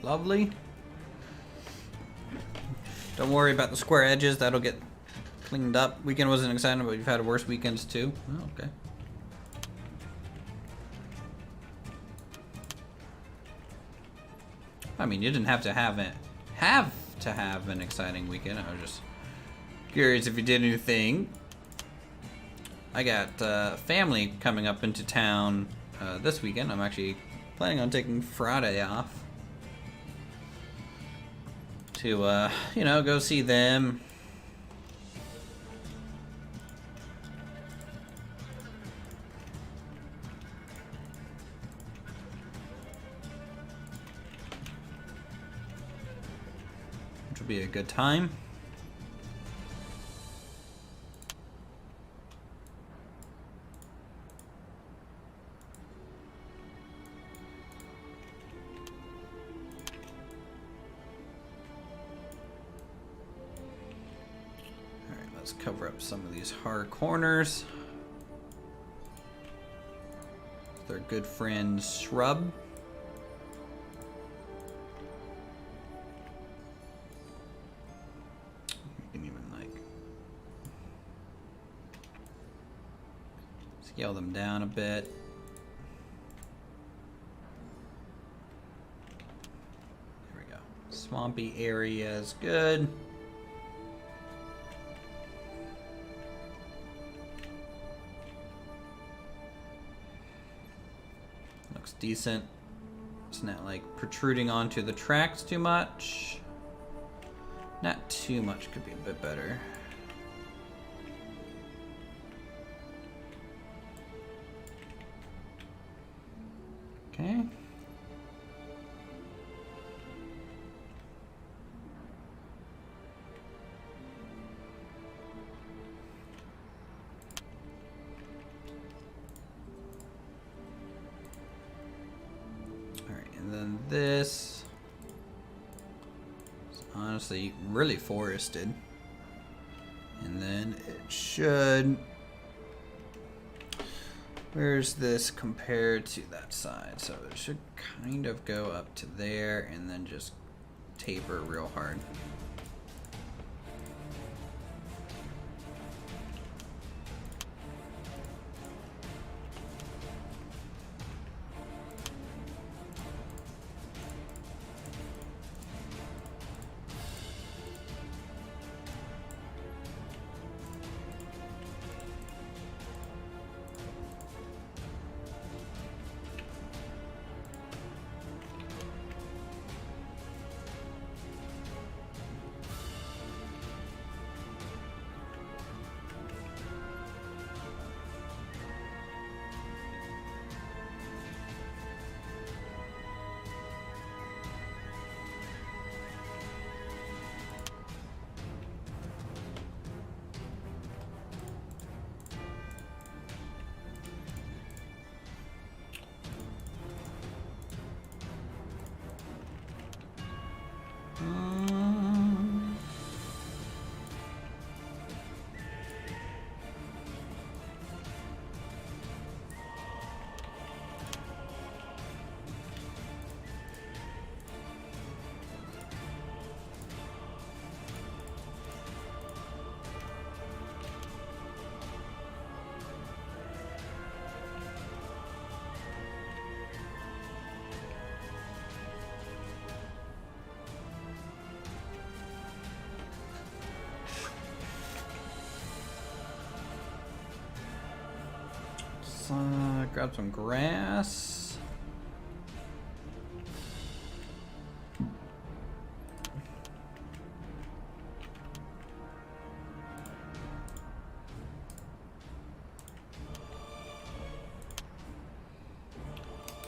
Lovely. Don't worry about the square edges, that'll get cleaned up. Weekend wasn't exciting, but you've had worse weekends too. Oh, okay. I mean, you didn't have to have an exciting weekend. I was just curious if you did anything. I got family coming up into town this weekend. I'm actually planning on taking Friday off to, you know, go see them. Which will be a good time. Let's cover up some of these hard corners. Their good friend Shrub. You can even like scale them down a bit. There we go. Swampy area is good. Looks decent. It's not like protruding onto the tracks too much. Not too much, could be a bit better. Okay. And then this is honestly really forested. And then it should... Where's this compared to that side? So it should kind of go up to there and then just taper real hard. let's grab some grass.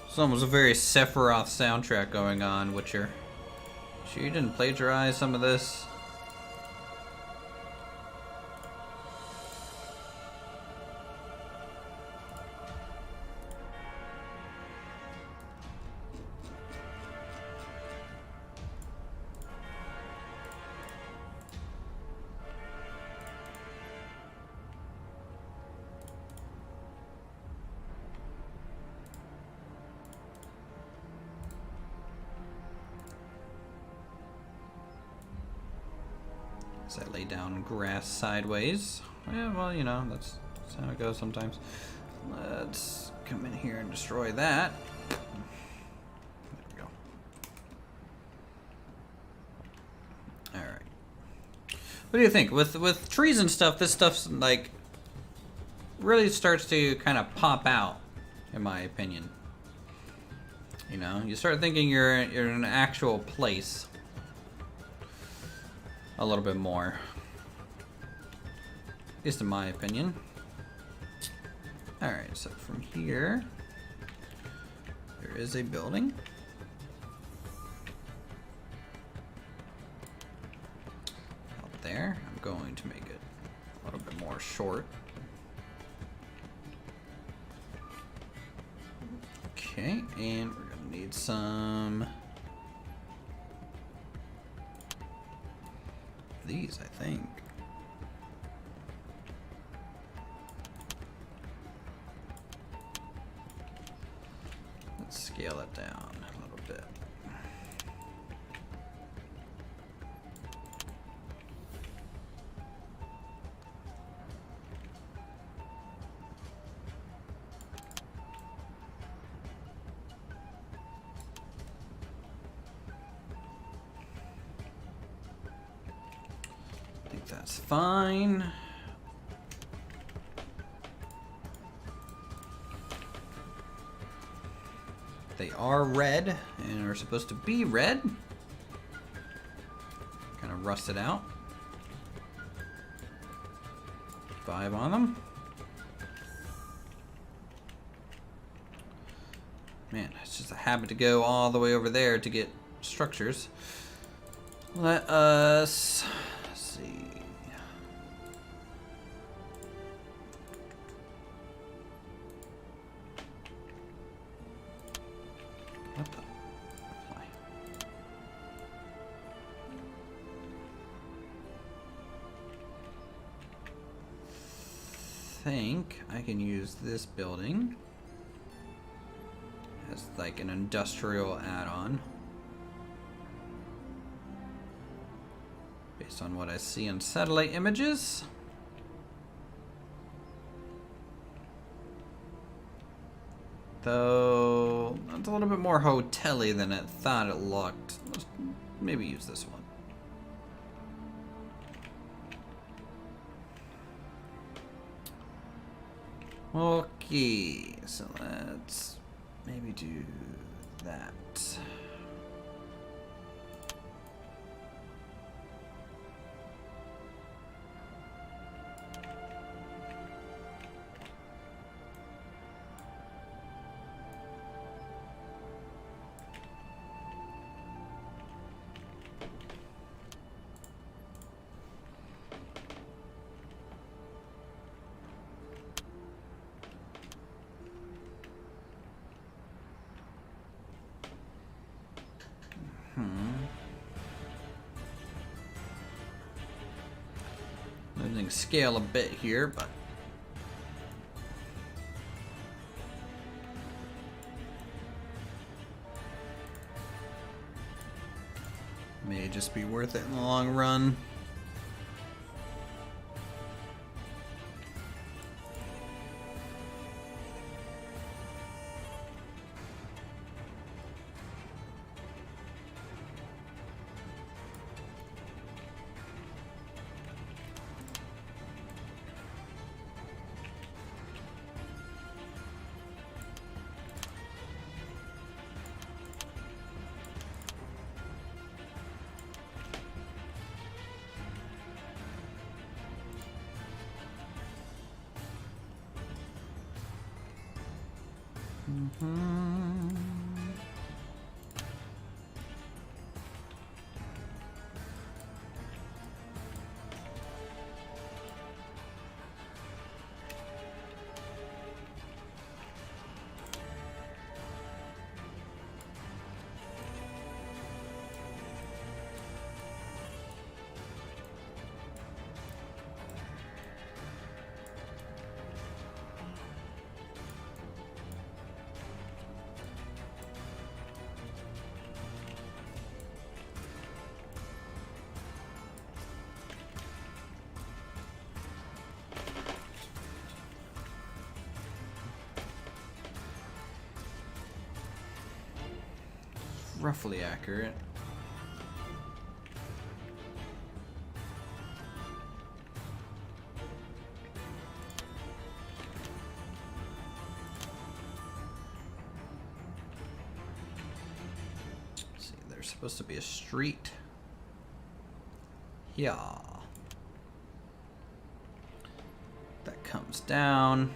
It's almost a very Sephiroth soundtrack going on, Witcher. Sure you didn't plagiarize some of this? I lay down grass sideways. Yeah, well, you know, that's how it goes sometimes. Let's come in here and destroy that. There we go. Alright. What do you think? With trees and stuff, this stuff's like really starts to kind of pop out, in my opinion. You know, you start thinking you're in an actual place. A little bit more, at least in my opinion. All right, so from here, there is a building. Out there, I'm going to make it a little bit more short. Okay, and we're gonna need some these, I think. Let's scale it down a little bit. That's fine. They are red and are supposed to be red. Kind of rusted out. 5 on them. Man, it's just a habit to go all the way over there to get structures. Let us see. What the fly? Think I can use this building as like an industrial add-on based on what I see in satellite images. Though it's a little bit more hotel-y than I thought it looked. Let's maybe use this one. Okay, so let's maybe do that. Losing scale a bit here, but may just be worth it in the long run. Roughly accurate. Let's see, there's supposed to be a street. Yeah. That comes down.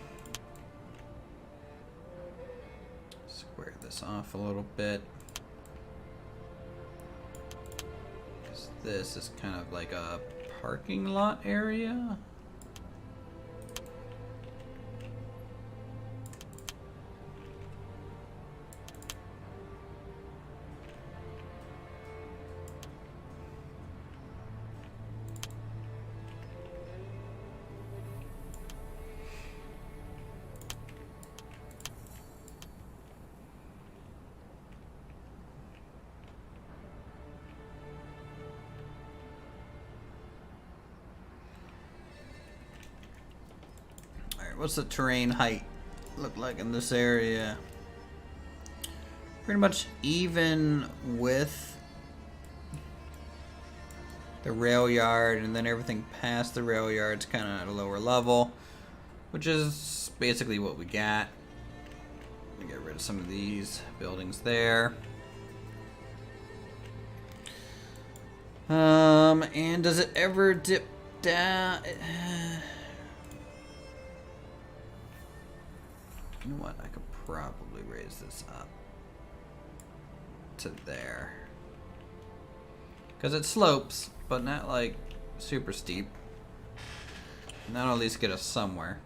Square this off a little bit. This is kind of like a parking lot area. What's the terrain height look like in this area? Pretty much even with the rail yard, and then everything past the rail yard's kind of at a lower level, which is basically what we got. Let me get rid of some of these buildings there. And does it ever dip down? You know what? I could probably raise this up to there. Because it slopes, but not like super steep. And that'll at least get us somewhere.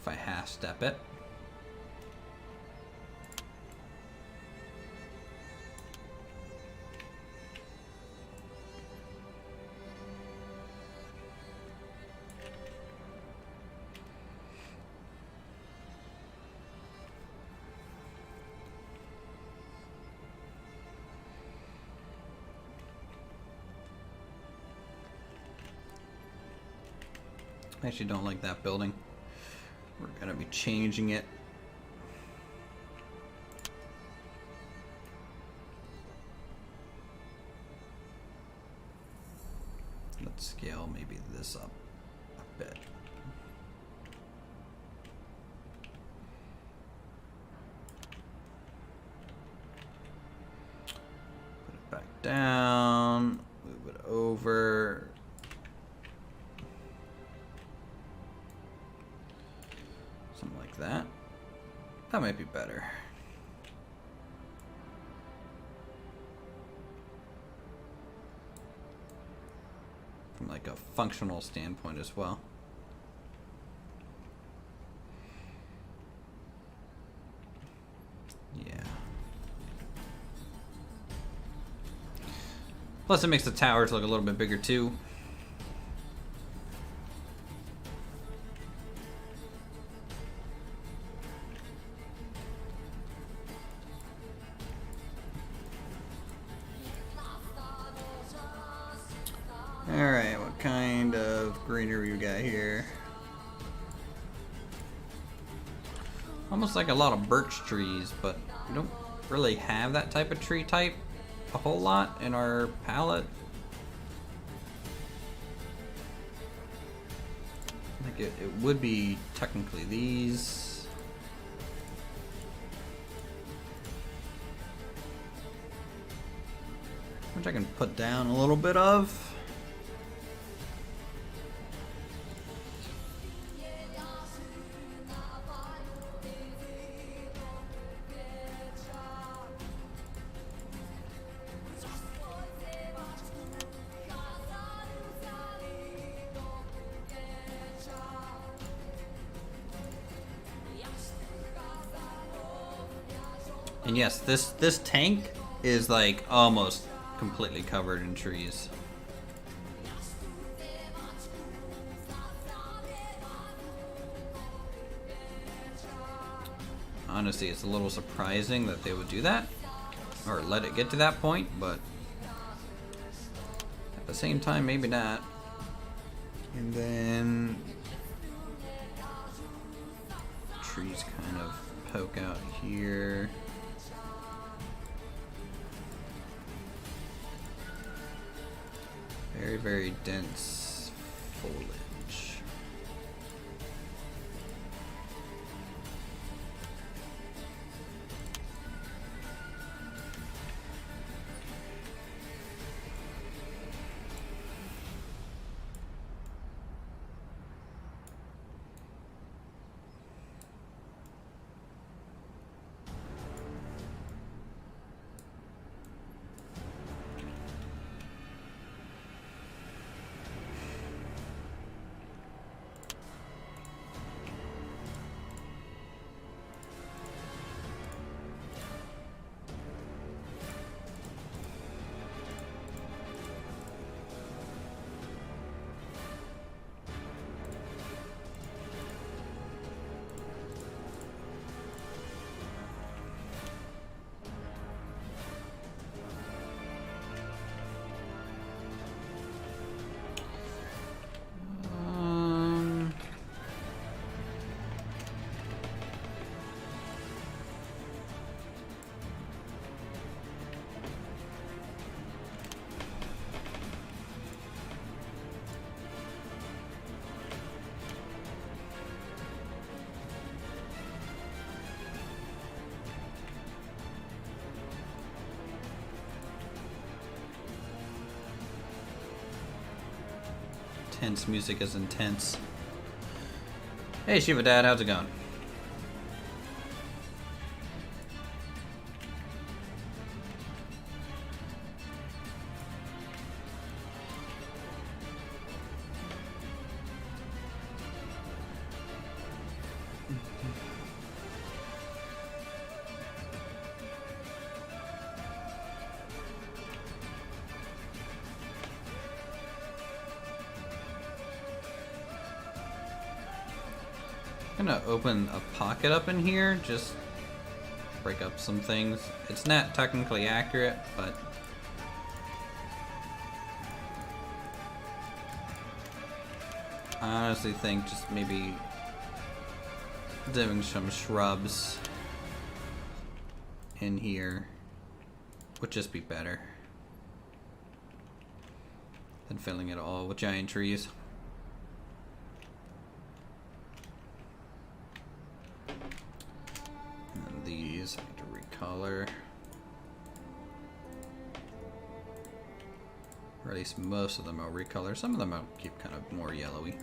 If I half step it. I actually don't like that building. We're gonna be changing it. Let's scale maybe this up a bit. Put it back down, move it over. Something like that. That might be better. From like a functional standpoint as well. Yeah. Plus it makes the towers look a little bit bigger too. Alright, what kind of greenery we got here? Almost like a lot of birch trees, but we don't really have that type of tree type a whole lot in our palette. I think it would be technically these. Which I can put down a little bit of. And yes, this tank is like almost completely covered in trees. Honestly, it's a little surprising that they would do that or let it get to that point, but at the same time, maybe not. And then trees kind of poke out here. Very, very dense foliage. Intense music is intense. Hey Shiva Dad, how's it going? I'm gonna open a pocket up in here, just break up some things. It's not technically accurate, but I honestly think just maybe doing some shrubs in here would just be better than filling it all with giant trees. These I need to recolor, or at least most of them I'll recolor. Some of them I'll keep kind of more yellowy.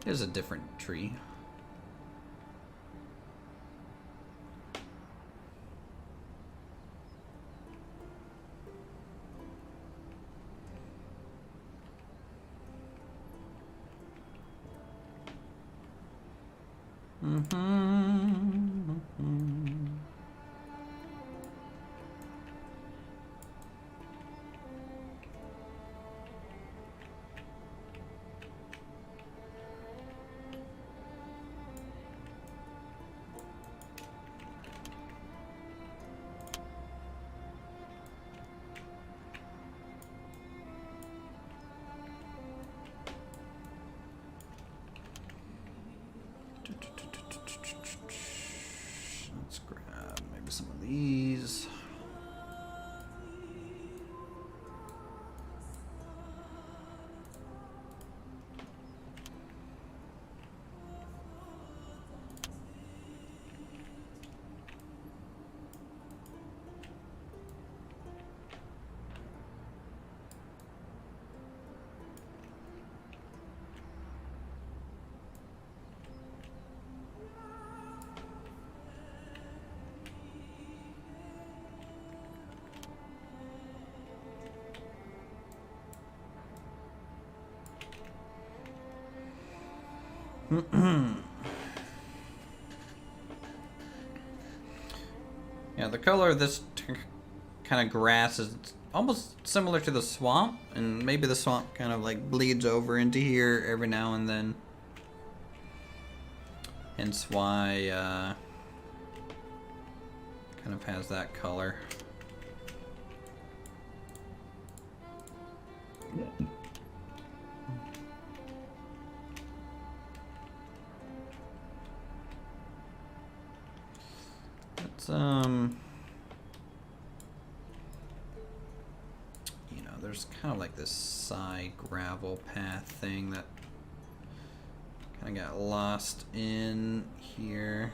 Here's a different tree. Let's grab maybe some of these. Yeah, the color of this kind of grass is almost similar to the swamp, and maybe the swamp kind of like bleeds over into here every now and then. Hence why kind of has that color. It's you know, there's kind of like this side gravel path thing that kind of got lost in here.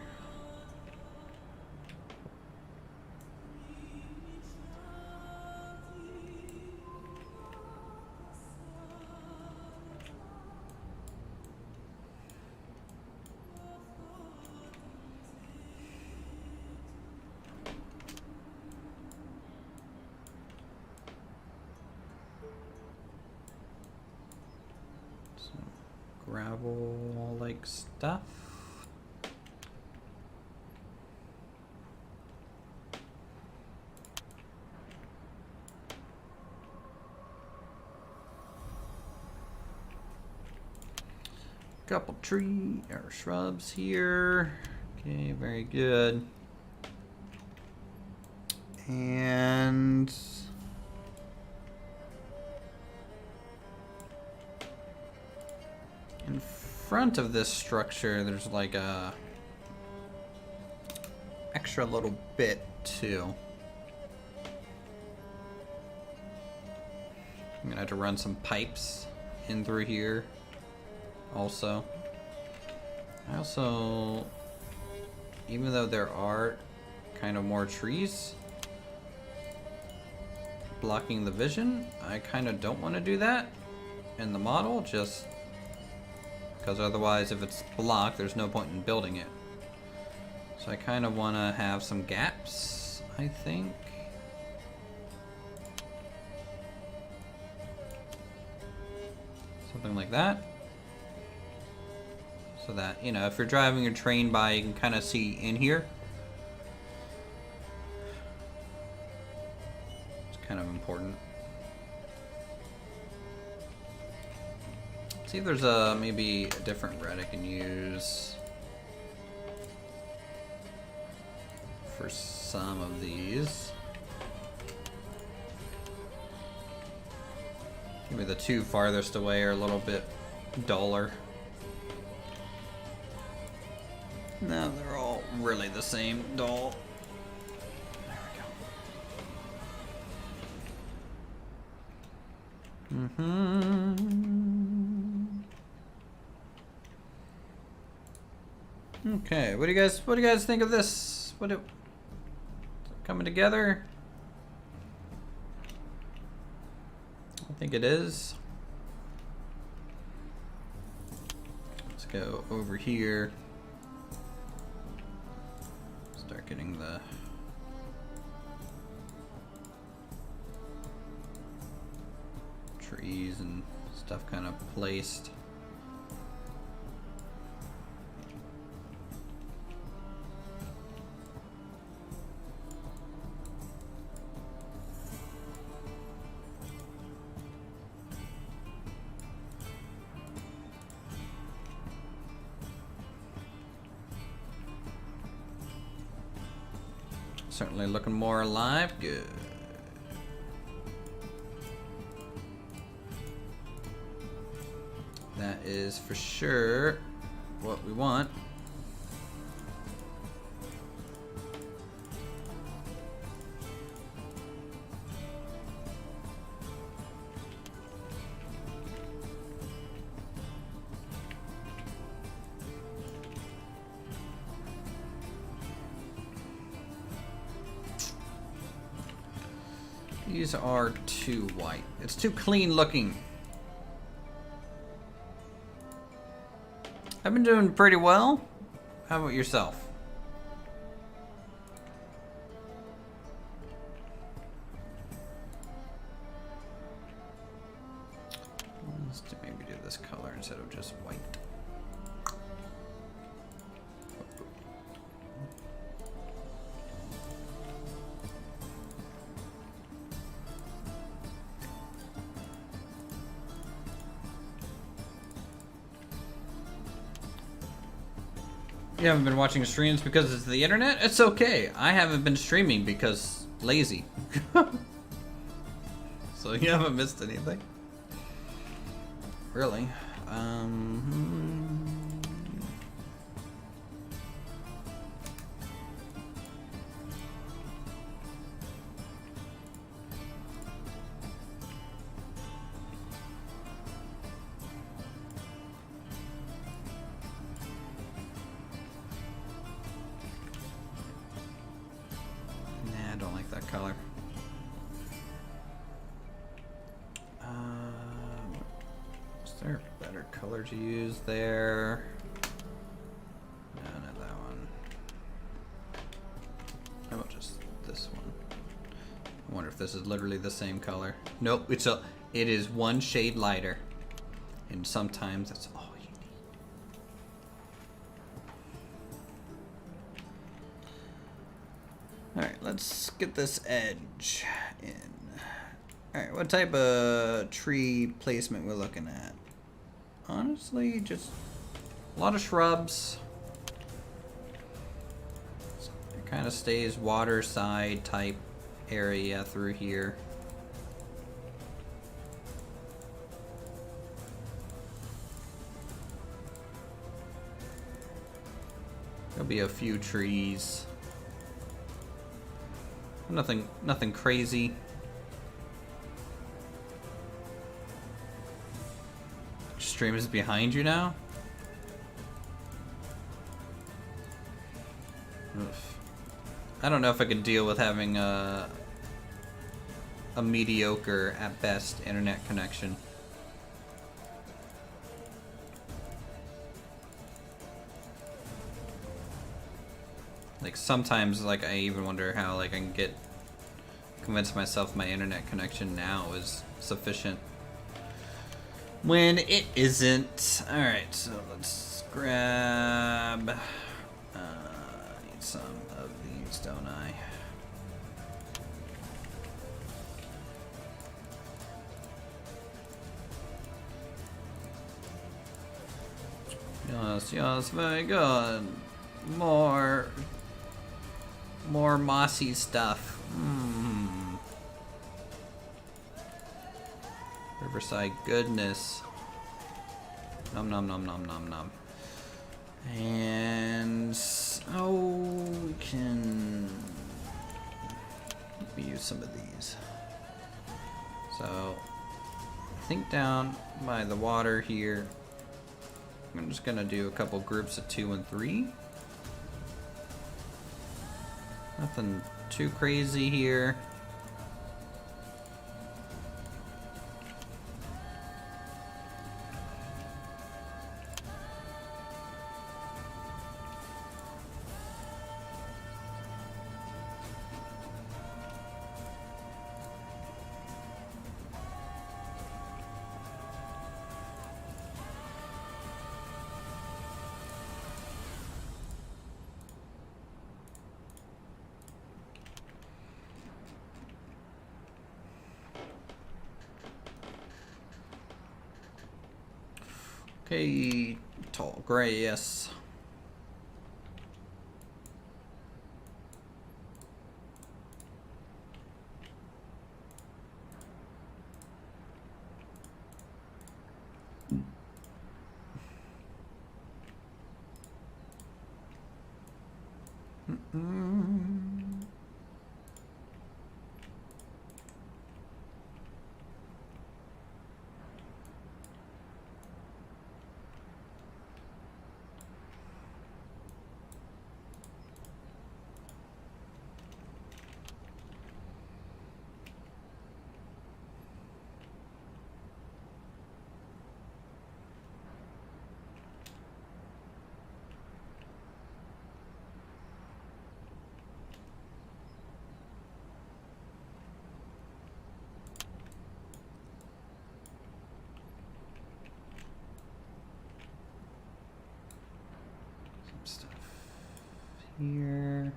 Gravel like stuff. Couple tree or shrubs here. Okay, very good. And in front of this structure, there's like a extra little bit too. I'm gonna have to run some pipes in through here also. I also, even though there are kind of more trees blocking the vision, I kind of don't want to do that in the model, just because otherwise if it's blocked there's no point in building it. So I kind of want to have some gaps, I think. Something like that. So that, you know, if you're driving your train by, you can kind of see in here. It's kind of important. See if there's maybe a different red I can use for some of these. Maybe the two farthest away are a little bit duller. No, they're all really the same dull. There we go. Okay, what do you guys think of this? Coming together? I think it is. Let's go over here. Start getting the trees and stuff kind of placed. Certainly looking more alive. Good. That is for sure what we want. These are too white. It's too clean looking. I've been doing pretty well. How about yourself? Let's maybe do this color instead of just white. You haven't been watching streams because it's the internet? It's okay. I haven't been streaming because lazy. So you haven't missed anything. Really? Nah, I don't like that color. Is there a better color to use there? No, not that one. How about just this one? I wonder if this is literally the same color. Nope, it is one shade lighter. And sometimes that's all you need. Alright, let's get this edge in. Alright, what type of tree placement we're looking at? Honestly, just a lot of shrubs. It kind of stays water side type area through here. There'll be a few trees. Nothing crazy. Stream is behind you now? Oof. I don't know if I can deal with having a mediocre at best internet connection. Like sometimes like I even wonder how like I can convince myself my internet connection now is sufficient when it isn't. Alright, so let's grab need some of these, don't I? Yes, very good. More mossy stuff. Riverside goodness. Nom nom nom nom nom nom. And we can use some of these. So I think down by the water here, I'm just gonna do a couple groups of 2 and 3. Nothing too crazy here. Okay, tall grass. Here.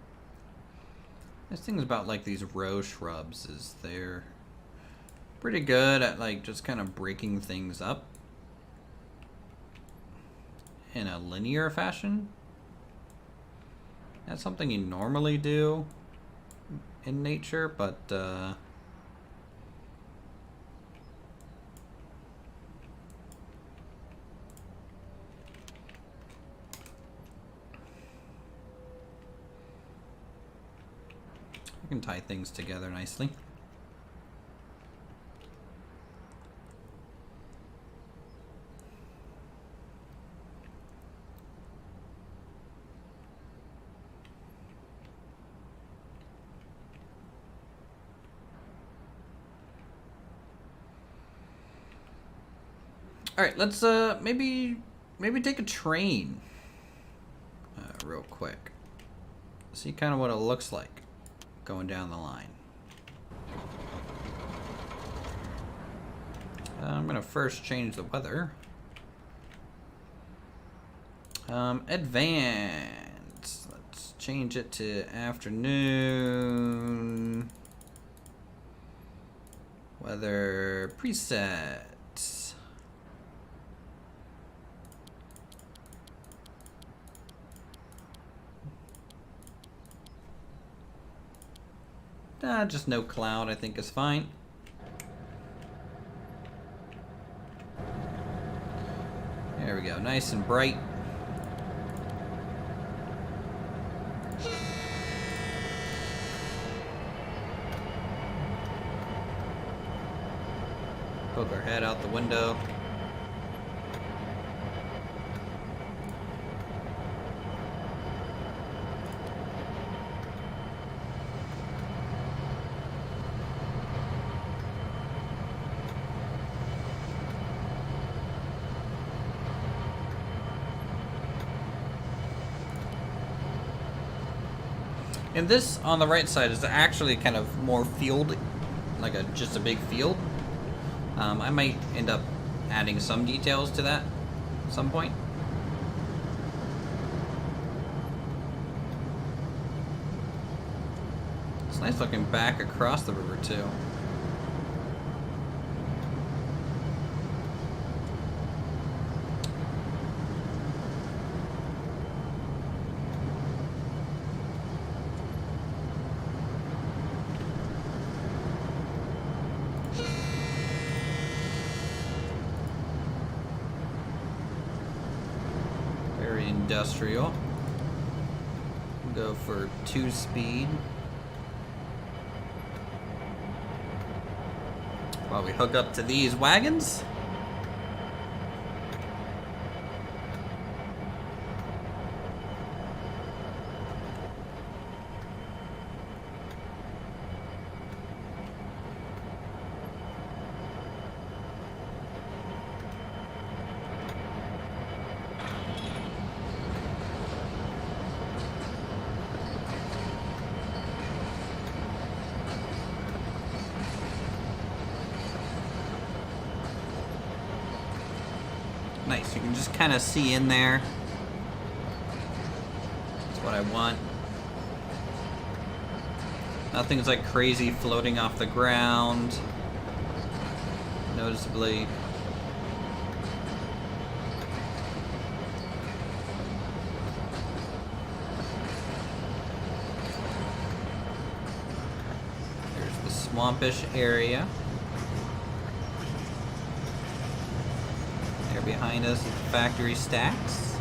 This thing is about like these row shrubs is they're pretty good at like just kind of breaking things up in a linear fashion. That's something you normally do in nature, but I can tie things together nicely. All right, let's maybe take a train real quick. See kind of what it looks like going down the line. I'm gonna first change the weather. Advanced. Let's change it to afternoon. Weather presets. Just no cloud, I think is fine. There we go, nice and bright. Poke our head out the window. And this on the right side is actually kind of more field, like just a big field. I might end up adding some details to that at some point. It's nice looking back across the river too. Industrial. We'll go for 2-speed. While we hook up to these wagons. Nice, you can just kind of see in there. That's what I want. Nothing's like crazy floating off the ground. Noticeably. There's the swampish area. Behind us is the factory stacks,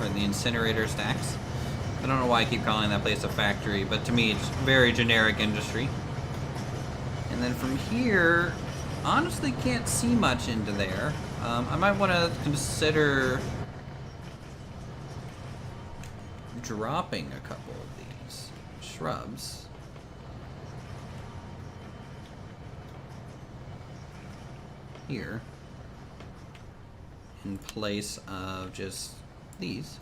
or the incinerator stacks. I don't know why I keep calling that place a factory, but to me it's very generic industry. And then from here, honestly can't see much into there. I might want to consider dropping a couple of these shrubs. Here. In place of just these.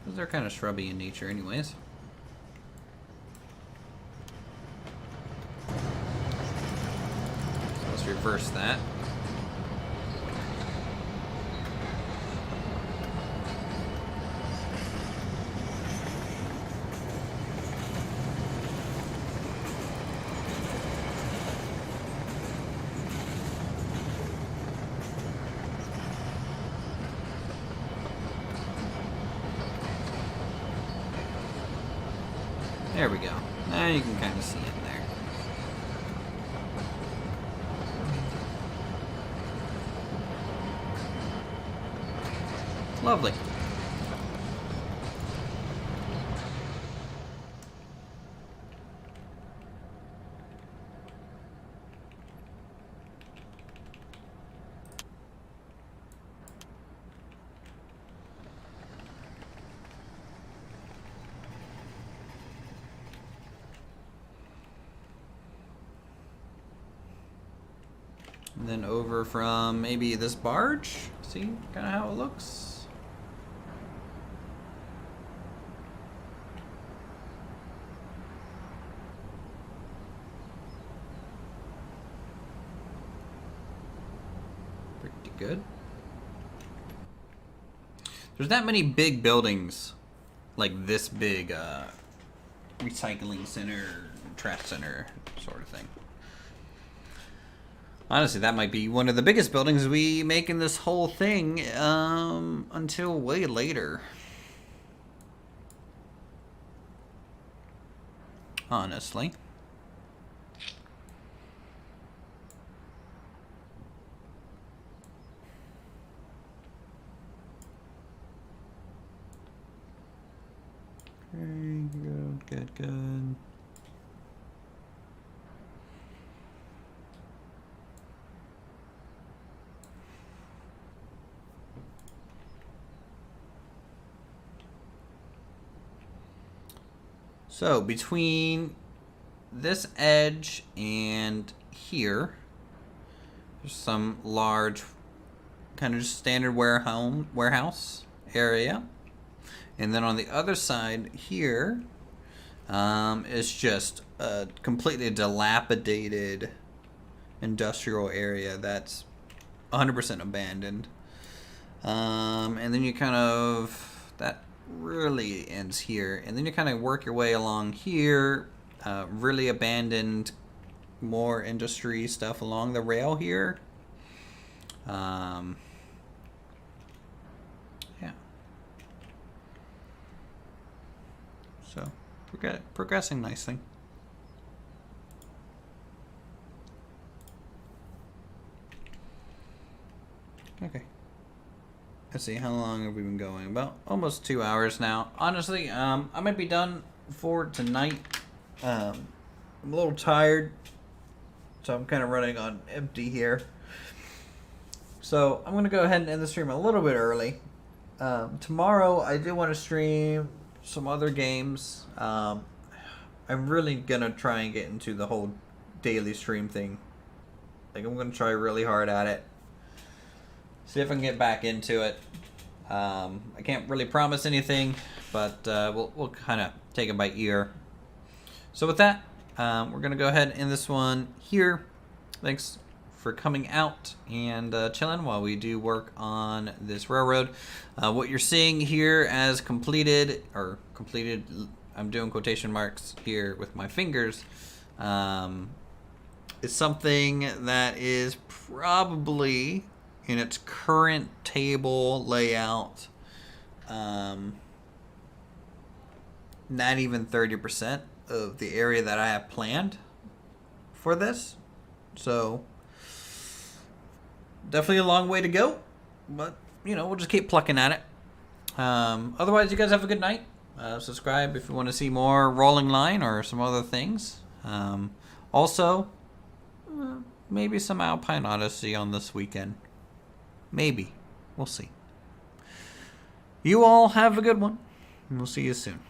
Because they're kind of shrubby in nature anyways. So let's reverse that. There we go. Now you can kind of see it there. Lovely. And then over from maybe this barge. See kind of how it looks. Pretty good. There's not many big buildings like this big recycling center, trash center sort of thing. Honestly, that might be one of the biggest buildings we make in this whole thing until way later. Honestly. Okay, good. So between this edge and here, there's some large kind of just standard warehouse area. And then on the other side here is just a completely dilapidated industrial area that's 100% abandoned. And then you kind of, that really ends here. And then you kind of work your way along here, really abandoned, more industry stuff along the rail here. Yeah. So, progressing nicely. Okay. Let's see, how long have we been going? About almost 2 hours now. Honestly, I might be done for tonight. I'm a little tired, so I'm kind of running on empty here. So I'm going to go ahead and end the stream a little bit early. Tomorrow, I do want to stream some other games. I'm really going to try and get into the whole daily stream thing. Like, I'm going to try really hard at it. See if I can get back into it. I can't really promise anything, but we'll kind of take it by ear. So with that, we're going to go ahead and end this one here. Thanks for coming out and chilling while we do work on this railroad. What you're seeing here as completed, I'm doing quotation marks here with my fingers, is something that is probably in its current table layout, not even 30% of the area that I have planned for this. So definitely a long way to go, but we'll just keep plucking at it. Otherwise, you guys have a good night. Subscribe if you want to see more Rolling Line or some other things. Also, maybe some Alpine Odyssey on this weekend. Maybe. We'll see. You all have a good one, and we'll see you soon.